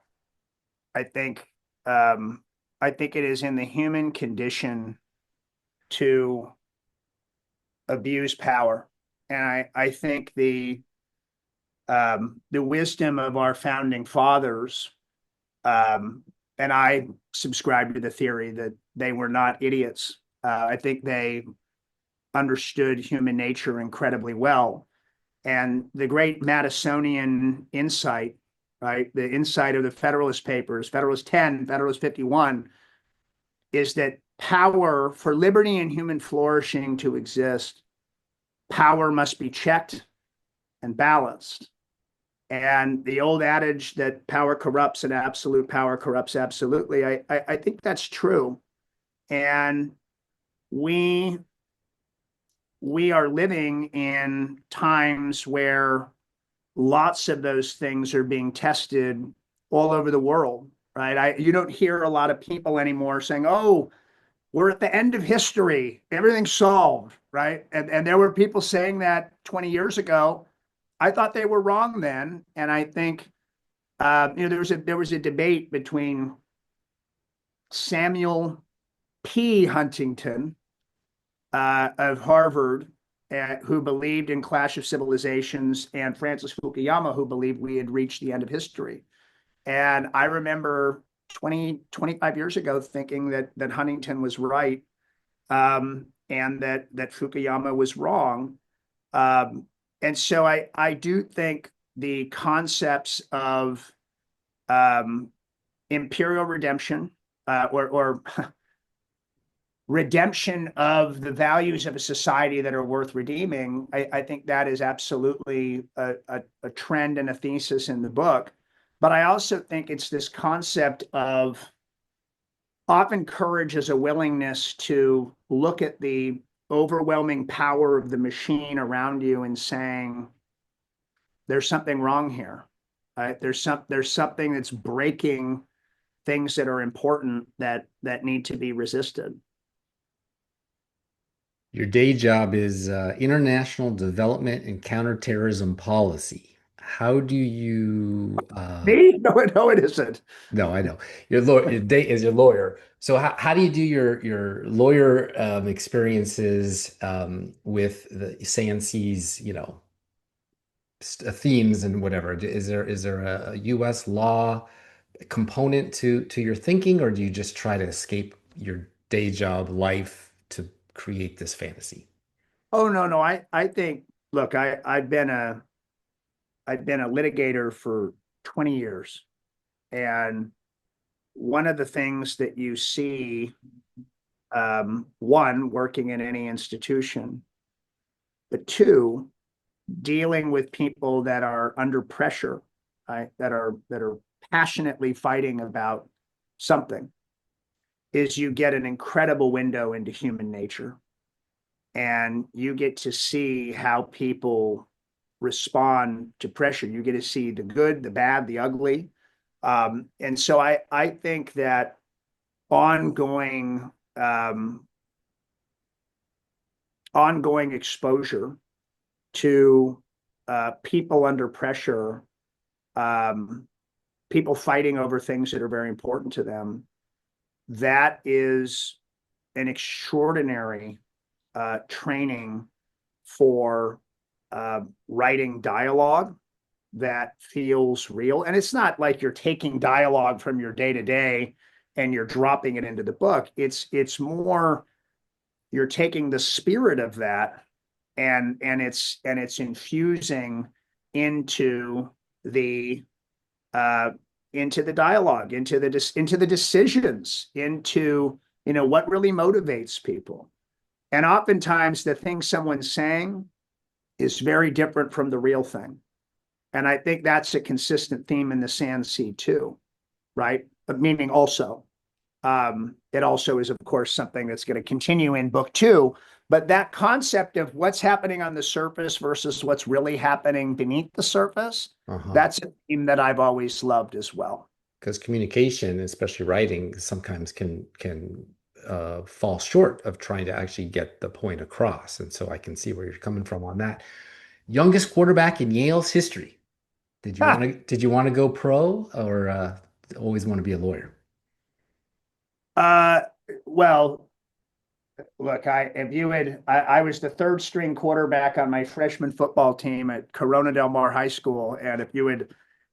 I think um, I think it is in the human condition to abuse power, and I think the wisdom of our founding fathers, um, and I subscribe to the theory that they were not idiots. I think they understood human nature incredibly well. And the great Madisonian insight, right, the insight of the Federalist Papers, Federalist 10, Federalist 51, is that power, for liberty and human flourishing to exist, power must be checked and balanced. And the old adage that power corrupts and absolute power corrupts absolutely, I think that's true. And we are living in times where lots of those things are being tested all over the world, right? You don't hear a lot of people anymore saying, "Oh, we're at the end of history, everything's solved," right? And there were people saying that 20 years ago. I thought they were wrong then, and I think there was a debate between Samuel P. Huntington of Harvard, who believed in Clash of Civilizations, and Francis Fukuyama, who believed we had reached the end of history. And I remember 25 years ago thinking that Huntington was right, and that Fukuyama was wrong. And so I do think the concepts of imperial redemption, or redemption of the values of a society that are worth redeeming, I think that is absolutely a trend and a thesis in the book. But I also think it's this concept of often courage as a willingness to look at the overwhelming power of the machine around you and saying, there's something wrong here. Right? There's something that's breaking things that are important that need to be resisted. Your day job is international development and counterterrorism policy. How do you Me? No, it isn't. No, I know. Your day is your lawyer. So how do you do your lawyer experiences with the CNC's, themes and whatever? Is there a US law component to your thinking, or do you just try to escape your day job life to create this fantasy? Oh, no. I think, look, I've been a litigator for 20 years. And one of the things that you see, one, working in any institution, but two, dealing with people that are under pressure, right, that are passionately fighting about something, is you get an incredible window into human nature. And you get to see how people respond to pressure. You get to see the good, the bad, the ugly. And so I think that ongoing exposure to people under pressure, people fighting over things that are very important to them, that is an extraordinary training for writing dialogue that feels real. And it's not like you're taking dialogue from your day to day and you're dropping it into the book. It's more you're taking the spirit of that and it's infusing into the dialogue, into the decisions, into what really motivates people. And oftentimes the thing someone's saying is very different from the real thing. And I think that's a consistent theme in the Sand Sea too, right? But meaning also, it also is, of course, something that's going to continue in book two. But that concept of what's happening on the surface versus what's really happening beneath the surface, that's a theme that I've always loved as well. Because communication, especially writing, sometimes can fall short of trying to actually get the point across. And so I can see where you're coming from on that. Youngest quarterback in Yale's history. Did you want to go pro or always want to be a lawyer? Well, look, I was the third string quarterback on my freshman football team at Corona Del Mar High School. And if you had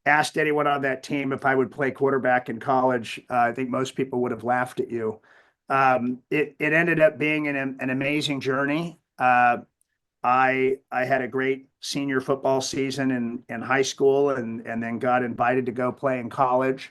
asked anyone on that team if I would play quarterback in college, I think most people would have laughed at you. It ended up being an amazing journey. I had a great senior football season in high school and then got invited to go play in college.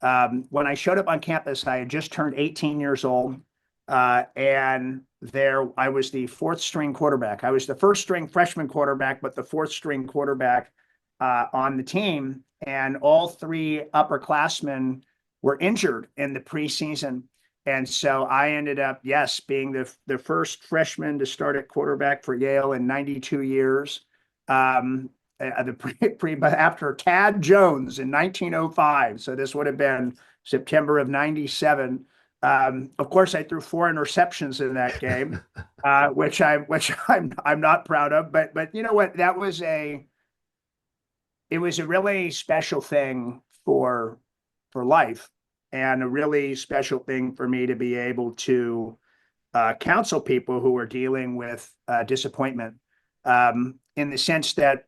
When I showed up on campus, I had just turned 18 years old. And there I was the fourth string quarterback. I was the first string freshman quarterback, but the fourth string quarterback on the team. And all three upperclassmen were injured in the preseason. And so I ended up, yes, being the first freshman to start at quarterback for Yale in 92 years. After Tad Jones in 1905. So this would have been September of 97. Of course, I threw 4 interceptions in that game, which I'm not proud of. But you know what? It was a really special thing for life, and a really special thing for me to be able to counsel people who are dealing with disappointment, in the sense that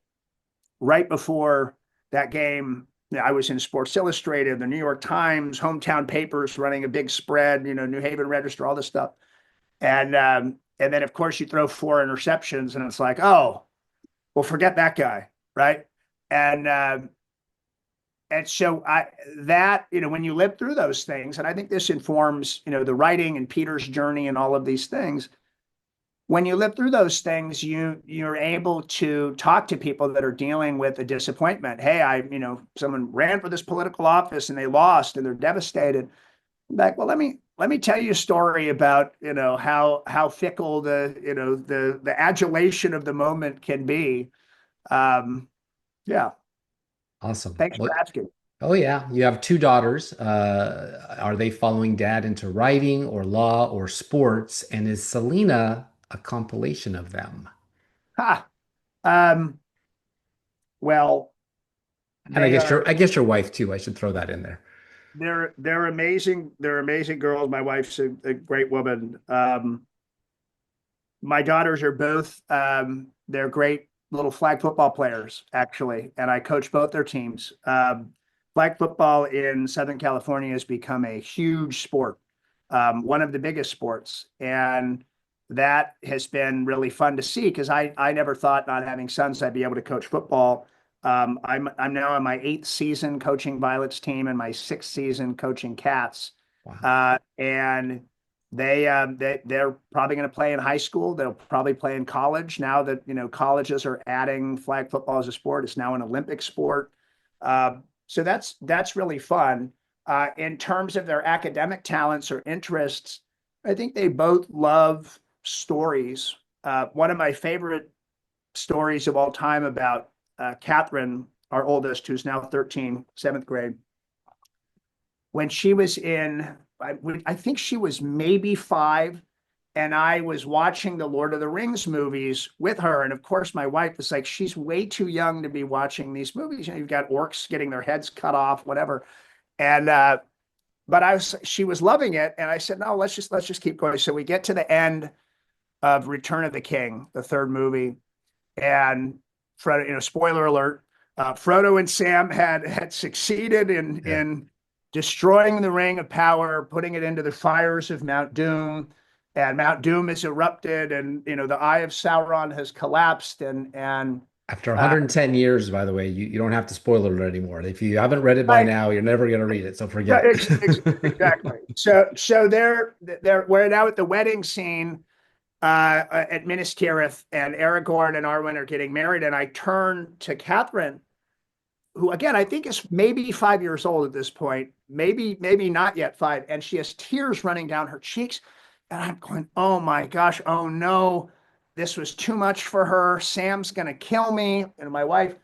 right before that game, I was in Sports Illustrated, the New York Times, hometown papers running a big spread, New Haven Register, all this stuff. And then, of course, you throw 4 interceptions and it's like, oh, well, forget that guy, right? And so when you live through those things, and I think this informs, the writing and Peter's journey and all of these things. When you live through those things, you're able to talk to people that are dealing with a disappointment. Hey, someone ran for this political office and they lost and they're devastated. I'm like, well, let me tell you a story about, how fickle the adulation of the moment can be. Yeah. Awesome. Thanks for asking. Oh yeah, you have 2 daughters. Are they following dad into writing or law or sports? And is Selena a compilation of them? Ha. Well, And I guess your wife too. I should throw that in there. they're amazing. They're amazing girls. My wife's a great woman. My daughters are both, they're great little flag football players, actually, and I coach both their teams. Flag football in Southern California has become a huge sport, one of the biggest sports. And that has been really fun to see, because I never thought, not having sons, I'd be able to coach football. I'm now on my 8th season coaching Violet's team and my 6th season coaching Cats. Wow. And they're probably going to play in high school. They'll probably play in college now that colleges are adding flag football as a sport. It's now an Olympic sport. So that's really fun. In terms of their academic talents or interests, I think they both love stories. One of my favorite stories of all time about Catherine, our oldest, who's now 13, 7th grade. When she was I think she was maybe 5, and I was watching the Lord of the Rings movies with her. And of course, my wife was like, she's way too young to be watching these movies. You've got orcs getting their heads cut off, whatever. And but she was loving it, and I said, no, let's just keep going. So we get to the end of Return of the King, the 3rd movie, and Frodo, spoiler alert, Frodo and Sam had succeeded in destroying the Ring of Power, putting it into the fires of Mount Doom, and Mount Doom has erupted, and the Eye of Sauron has collapsed, and After 110 years, by the way, you don't have to spoil it anymore. If you haven't read it by now, you're never going to read it. So forget it. Exactly. So we're now at the wedding scene at Minas Tirith, and Aragorn and Arwen are getting married. And I turn to Catherine who again, I think is maybe 5 years old at this point, maybe not yet 5, and she has tears running down her cheeks. And I'm going, oh my gosh, oh no, this was too much for her. Sam's going to kill me. And my wife,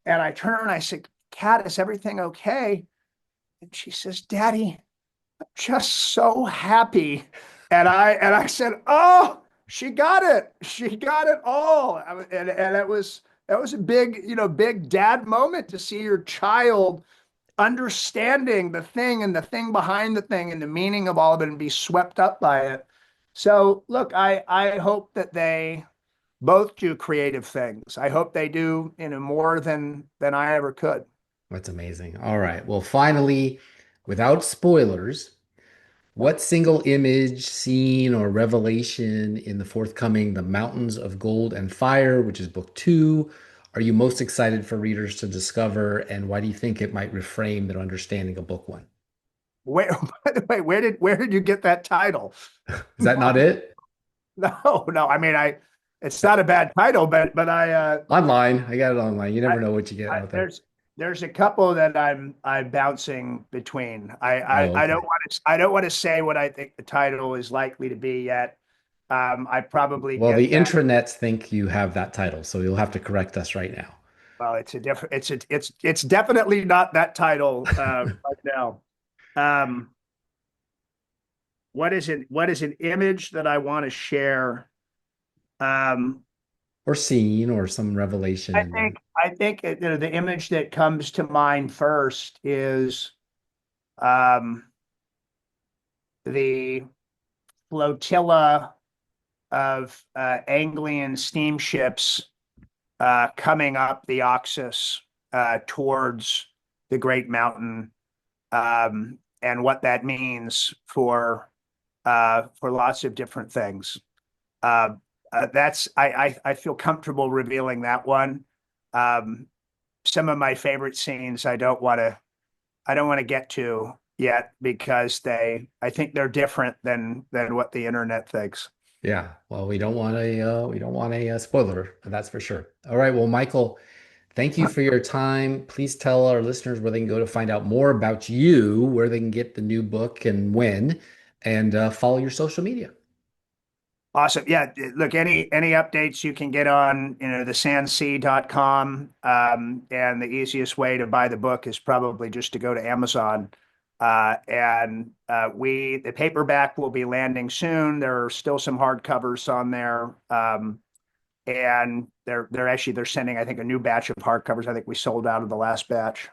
and I turn and I said, Kat, is everything okay? And she says, Daddy, I'm just so happy. And I said, oh, she got it. She got it all. And that was a big, big dad moment to see your child understanding the thing and the thing behind the thing and the meaning of all of it and be swept up by it. So look, I hope that they both do creative things. I hope they do, more than I ever could. That's amazing. All right. Well, finally, without spoilers, what single image, scene, or revelation in the forthcoming The Mountains of Gold and Fire, which is book 2, are you most excited for readers to discover, and why do you think it might reframe their understanding of book 1? Wait, by the way, where did you get that title? Is that not it? No. I mean, it's not a bad title, but I Online. I got it online. You never know what you get out there. There's a couple that I'm bouncing between. I Okay. don't want to say what I think the title is likely to be yet. I probably Well, get the that. intranets think you have that title, so you'll have to correct us right now. Well, it's definitely not that title right now. What is an image that I want to share? Or scene or some revelation in there. I think the image that comes to mind first is um, the flotilla of Anglian steamships coming up the Oxus towards the Great Mountain, and what that means for lots of different things. I feel comfortable revealing that one. Some of my favorite scenes I don't want to get to yet because I think they're different than what the internet thinks. Yeah. Well, we don't want a spoiler, that's for sure. All right. Well, Michael, thank you for your time. Please tell our listeners where they can go to find out more about you, where they can get the new book and when, and follow your social media. Awesome. Yeah. Look, any updates you can get on, thesandsea.com. And the easiest way to buy the book is probably just to go to Amazon. The paperback will be landing soon. There are still some hardcovers on there. And they're sending, I think, a new batch of hardcovers. I think we sold out of the last batch.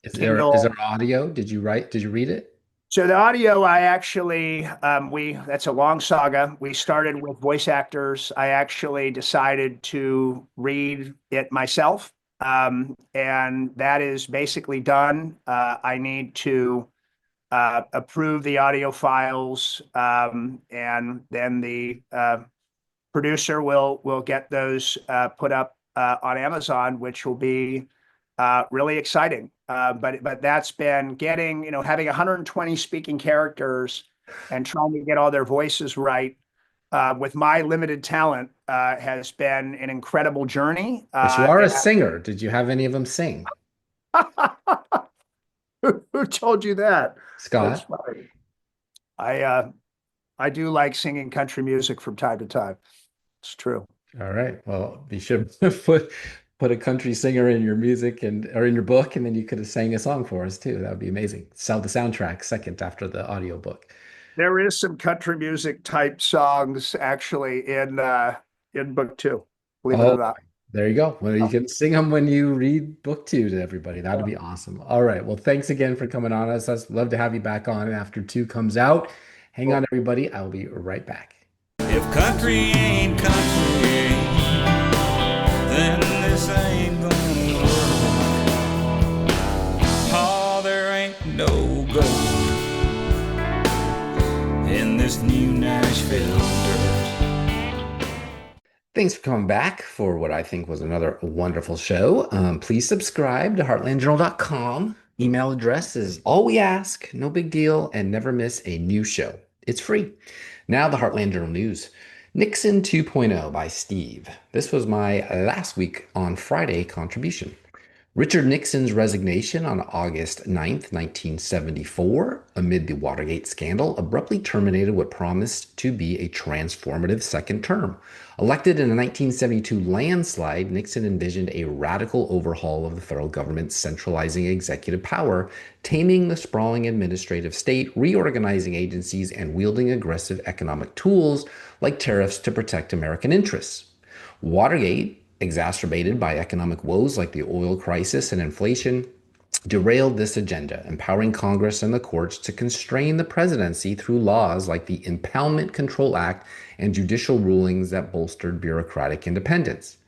Is Kindle. there audio? Did you read it? So the audio, I actually, that's a long saga. We started with voice actors. I actually decided to read it myself. And that is basically done. I need to approve the audio files, and then the producer will get those put up on Amazon, which will be really exciting. But that's been having 120 speaking characters and trying to get all their voices right with my limited talent has been an incredible journey. But you are a singer. Did you have any of them sing? Who told you that? That's Scott? funny. I do like singing country music from time to time. It's true. All right. Well, you should put a country singer in your music or in your book, and then you could have sang a song for us too. That would be amazing. Sell the soundtrack second after the audiobook. There is some country music type songs actually in book 2. Believe it or not. There you go. Well, you can sing them when you read book 2 to everybody. That'd be awesome. All right. Well, thanks again for coming on us. I'd love to have you back on after 2 comes out. Hang on, everybody. I'll be right back. If country ain't country, then this ain't gonna work. Oh, there ain't no gold in this new Nashville dirt. Thanks for coming back for what I think was another wonderful show. Please subscribe to heartlandjournal.com. Email address is all we ask, no big deal, and never miss a new show. It's free. Now the Heartland Journal News. Nixon 2.0 by Steve. This was my last week on Friday contribution. Richard Nixon's resignation on August 9th, 1974, amid the Watergate scandal, abruptly terminated what promised to be a transformative second term. Elected in a 1972 landslide, Nixon envisioned a radical overhaul of the federal government, centralizing executive power, taming the sprawling administrative state, reorganizing agencies, and wielding aggressive economic tools like tariffs to protect American interests. Watergate, exacerbated by economic woes like the oil crisis and inflation, derailed this agenda, empowering Congress and the courts to constrain the presidency through laws like the Impoundment Control Act and judicial rulings that bolstered bureaucratic independence.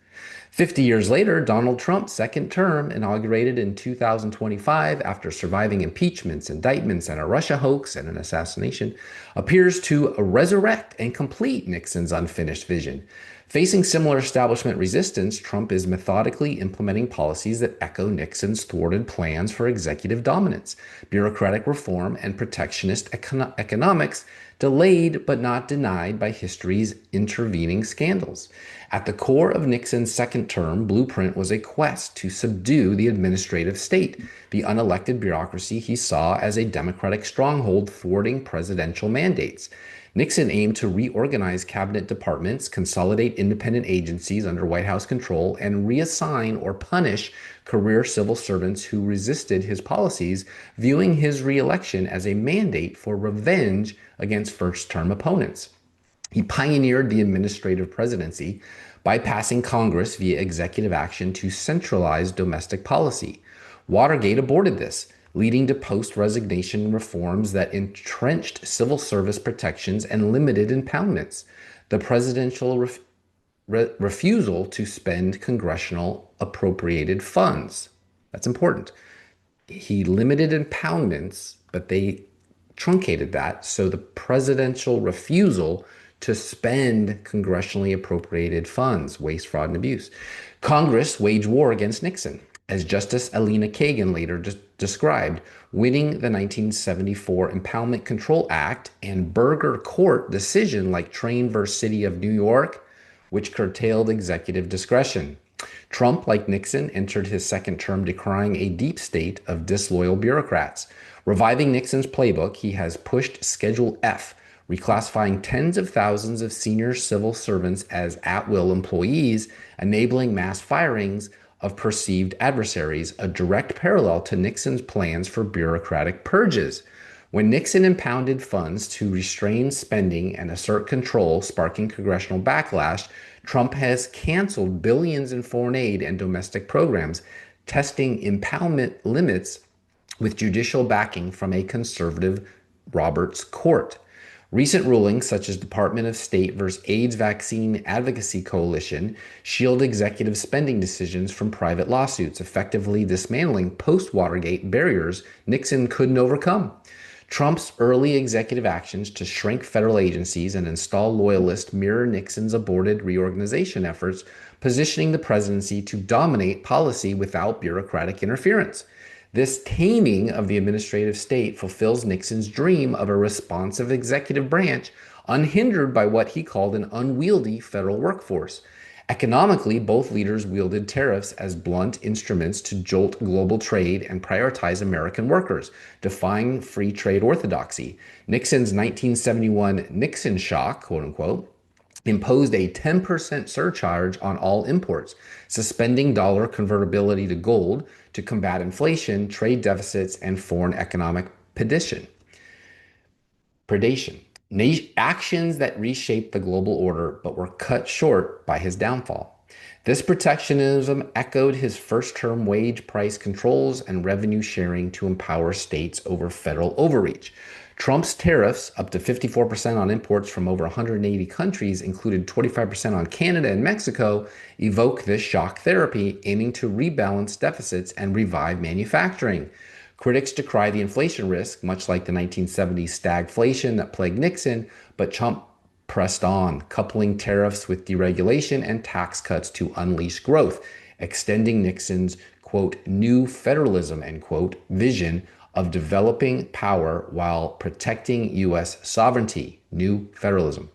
50 years later, Donald Trump's second term, inaugurated in 2025 after surviving impeachments, indictments, and a Russia hoax and an assassination, appears to resurrect and complete Nixon's unfinished vision. Facing similar establishment resistance, Trump is methodically implementing policies that echo Nixon's thwarted plans for executive dominance, bureaucratic reform, and protectionist economics, delayed but not denied by history's intervening scandals. At the core of Nixon's second term blueprint was a quest to subdue the administrative state, the unelected bureaucracy he saw as a democratic stronghold thwarting presidential mandates. Nixon aimed to reorganize cabinet departments, consolidate independent agencies under White House control, and reassign or punish career civil servants who resisted his policies, viewing his reelection as a mandate for revenge against first-term opponents. He pioneered the administrative presidency, bypassing Congress via executive action to centralize domestic policy. Watergate aborted this, leading to post-resignation reforms that entrenched civil service protections and limited impoundments. The presidential refusal to spend congressional appropriated funds. That's important. He limited impoundments, but they truncated that. So the presidential refusal to spend congressionally appropriated funds, waste, fraud, and abuse. Congress waged war against Nixon. As Justice Alina Kagan later described, winning the 1974 Impoundment Control Act and Burger Court decision like Train v. City of New York, which curtailed executive discretion. Trump, like Nixon, entered his second term decrying a deep state of disloyal bureaucrats. Reviving Nixon's playbook, he has pushed Schedule F, reclassifying tens of thousands of senior civil servants as at-will employees, enabling mass firings of perceived adversaries, a direct parallel to Nixon's plans for bureaucratic purges. When Nixon impounded funds to restrain spending and assert control, sparking congressional backlash, Trump has canceled billions in foreign aid and domestic programs, testing impoundment limits with judicial backing from a conservative Roberts court. Recent rulings, such as Department of State versus AIDS Vaccine Advocacy Coalition, shield executive spending decisions from private lawsuits, effectively dismantling post-Watergate barriers Nixon couldn't overcome. Trump's early executive actions to shrink federal agencies and install loyalists mirror Nixon's aborted reorganization efforts, positioning the presidency to dominate policy without bureaucratic interference. This taming of the administrative state fulfills Nixon's dream of a responsive executive branch, unhindered by what he called an unwieldy federal workforce. Economically, both leaders wielded tariffs as blunt instruments to jolt global trade and prioritize American workers, defying free trade orthodoxy. Nixon's 1971 Nixon shock, quote unquote, imposed a 10% surcharge on all imports, suspending dollar convertibility to gold to combat inflation, trade deficits, and foreign economic predation. Actions that reshaped the global order but were cut short by his downfall. This protectionism echoed his first-term wage price controls and revenue sharing to empower states over federal overreach. Trump's tariffs, up to 54% on imports from over 180 countries, included 25% on Canada and Mexico, evoke this shock therapy, aiming to rebalance deficits and revive manufacturing. Critics decry the inflation risk, much like the 1970s stagflation that plagued Nixon, but Trump pressed on, coupling tariffs with deregulation and tax cuts to unleash growth, extending Nixon's, quote, new federalism, end quote, vision of developing power while protecting U.S. sovereignty, new federalism.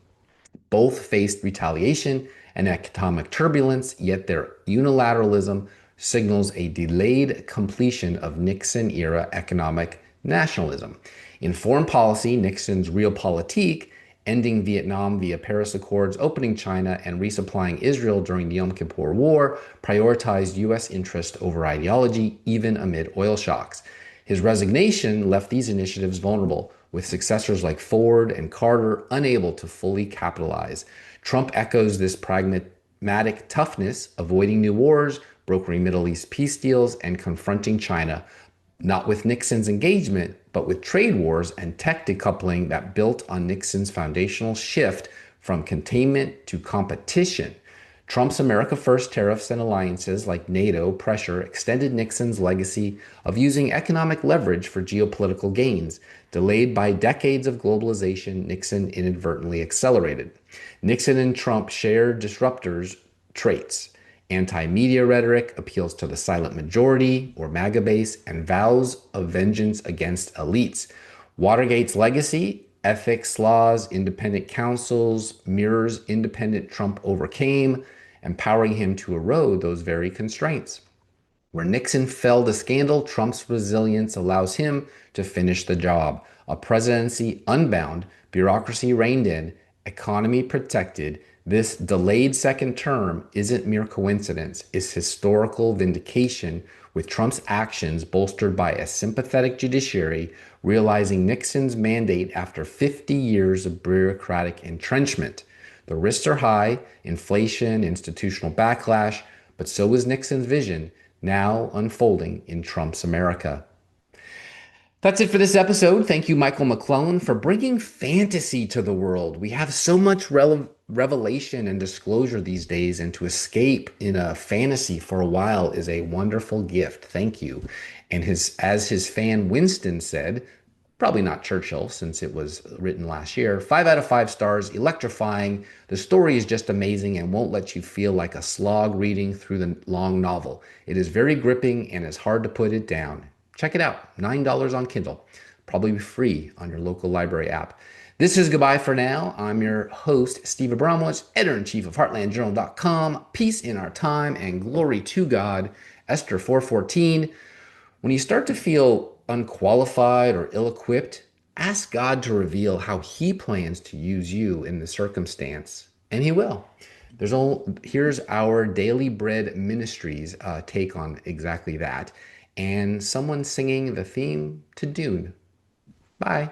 Both faced retaliation and economic turbulence, yet their unilateralism signals a delayed completion of Nixon-era economic nationalism. In foreign policy, Nixon's realpolitik, ending Vietnam via Paris Accords, opening China, and resupplying Israel during the Yom Kippur War, prioritized U.S. interest over ideology, even amid oil shocks. His resignation left these initiatives vulnerable, with successors like Ford and Carter unable to fully capitalize. Trump echoes this pragmatic toughness, avoiding new wars, brokering Middle East peace deals, and confronting China, not with Nixon's engagement, but with trade wars and tech decoupling that built on Nixon's foundational shift from containment to competition. Trump's America First tariffs and alliances like NATO pressure extended Nixon's legacy of using economic leverage for geopolitical gains. Delayed by decades of globalization, Nixon inadvertently accelerated. Nixon and Trump shared disruptors' traits. Anti-media rhetoric, appeals to the silent majority or MAGA base, and vows of vengeance against elites. Watergate's legacy, ethics laws, independent counsels, mirrors independent Trump overcame, empowering him to erode those very constraints. Where Nixon fell to scandal, Trump's resilience allows him to finish the job. A presidency unbound, bureaucracy reined in, economy protected. This delayed second term isn't mere coincidence, it's historical vindication, with Trump's actions bolstered by a sympathetic judiciary realizing Nixon's mandate after 50 years of bureaucratic entrenchment. The risks are high, inflation, institutional backlash, but so is Nixon's vision, now unfolding in Trump's America. That's it for this episode. Thank you, Michael McClellan, for bringing fantasy to the world. We have so much revelation and disclosure these days, and to escape in a fantasy for a while is a wonderful gift. Thank you. And as his fan Winston said, probably not Churchill since it was written last year, 5 out of 5 stars, electrifying. The story is just amazing and won't let you feel like a slog reading through the long novel. It is very gripping and it's hard to put it down. Check it out, $9 on Kindle, probably free on your local library app. This is goodbye for now. I'm your host, Steve Abramowitz, editor-in-chief of HeartlandJournal.com. Peace in our time and glory to God. Esther 4:14. When you start to feel unqualified or ill-equipped, ask God to reveal how he plans to use you in the circumstance, and he will. Here's our Daily Bread Ministries take on exactly that, and someone singing the theme to Dune. Bye.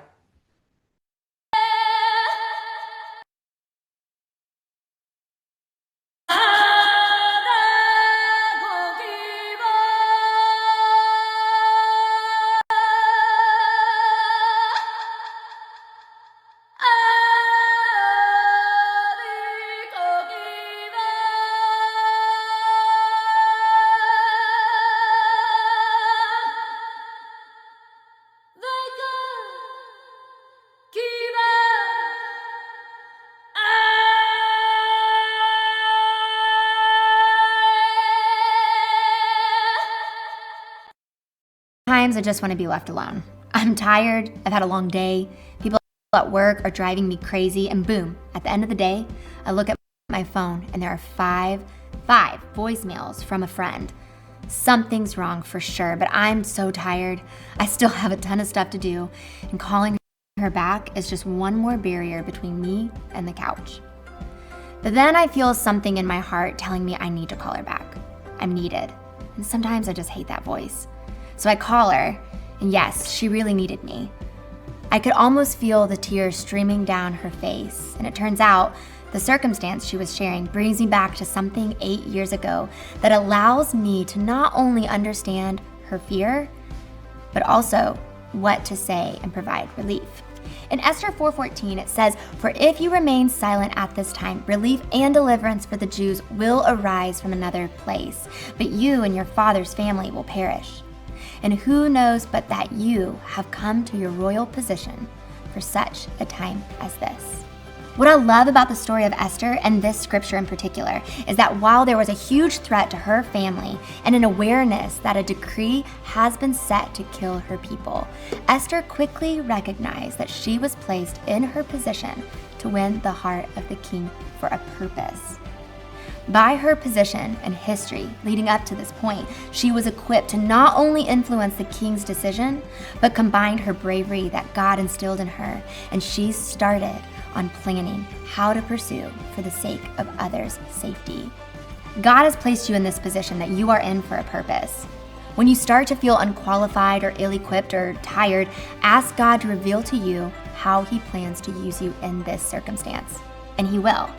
Sometimes I just want to be left alone. I'm tired, I've had a long day, people at work are driving me crazy, and boom, at the end of the day, I look at my phone and there are five voicemails from a friend. Something's wrong for sure, but I'm so tired. I still have a ton of stuff to do, and calling her back is just one more barrier between me and the couch. But then I feel something in my heart telling me I need to call her back. I'm needed, and sometimes I just hate that voice. So I call her, and yes, she really needed me. I could almost feel the tears streaming down her face, and it turns out the circumstance she was sharing brings me back to something 8 years ago that allows me to not only understand her fear, but also what to say and provide relief. In Esther 4:14, it says, "For if you remain silent at this time, relief and deliverance for the Jews will arise from another place, but you and your father's family will perish. And who knows but that you have come to your royal position for such a time as this." What I love about the story of Esther, and this scripture in particular, is that while there was a huge threat to her family and an awareness that a decree has been set to kill her people, Esther quickly recognized that she was placed in her position to win the heart of the king for a purpose. By her position and history leading up to this point, she was equipped to not only influence the king's decision, but combined her bravery that God instilled in her, and she started on planning how to pursue for the sake of others' safety. God has placed you in this position that you are in for a purpose. When you start to feel unqualified or ill-equipped or tired, ask God to reveal to you how He plans to use you in this circumstance. And He will.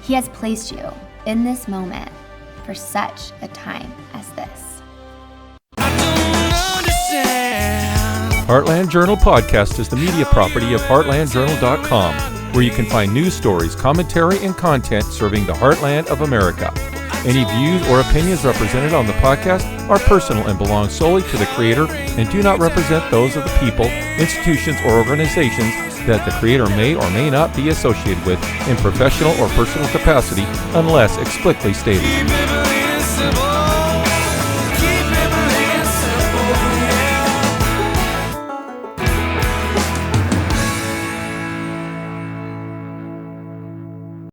He has placed you in this moment for such a time as this. Heartland Journal Podcast is the media property of heartlandjournal.com, where you can find news stories, commentary, and content serving the heartland of America. Any views or opinions represented on the podcast are personal and belong solely to the creator and do not represent those of the people, institutions, or organizations that the creator may or may not be associated with in professional or personal capacity unless explicitly stated.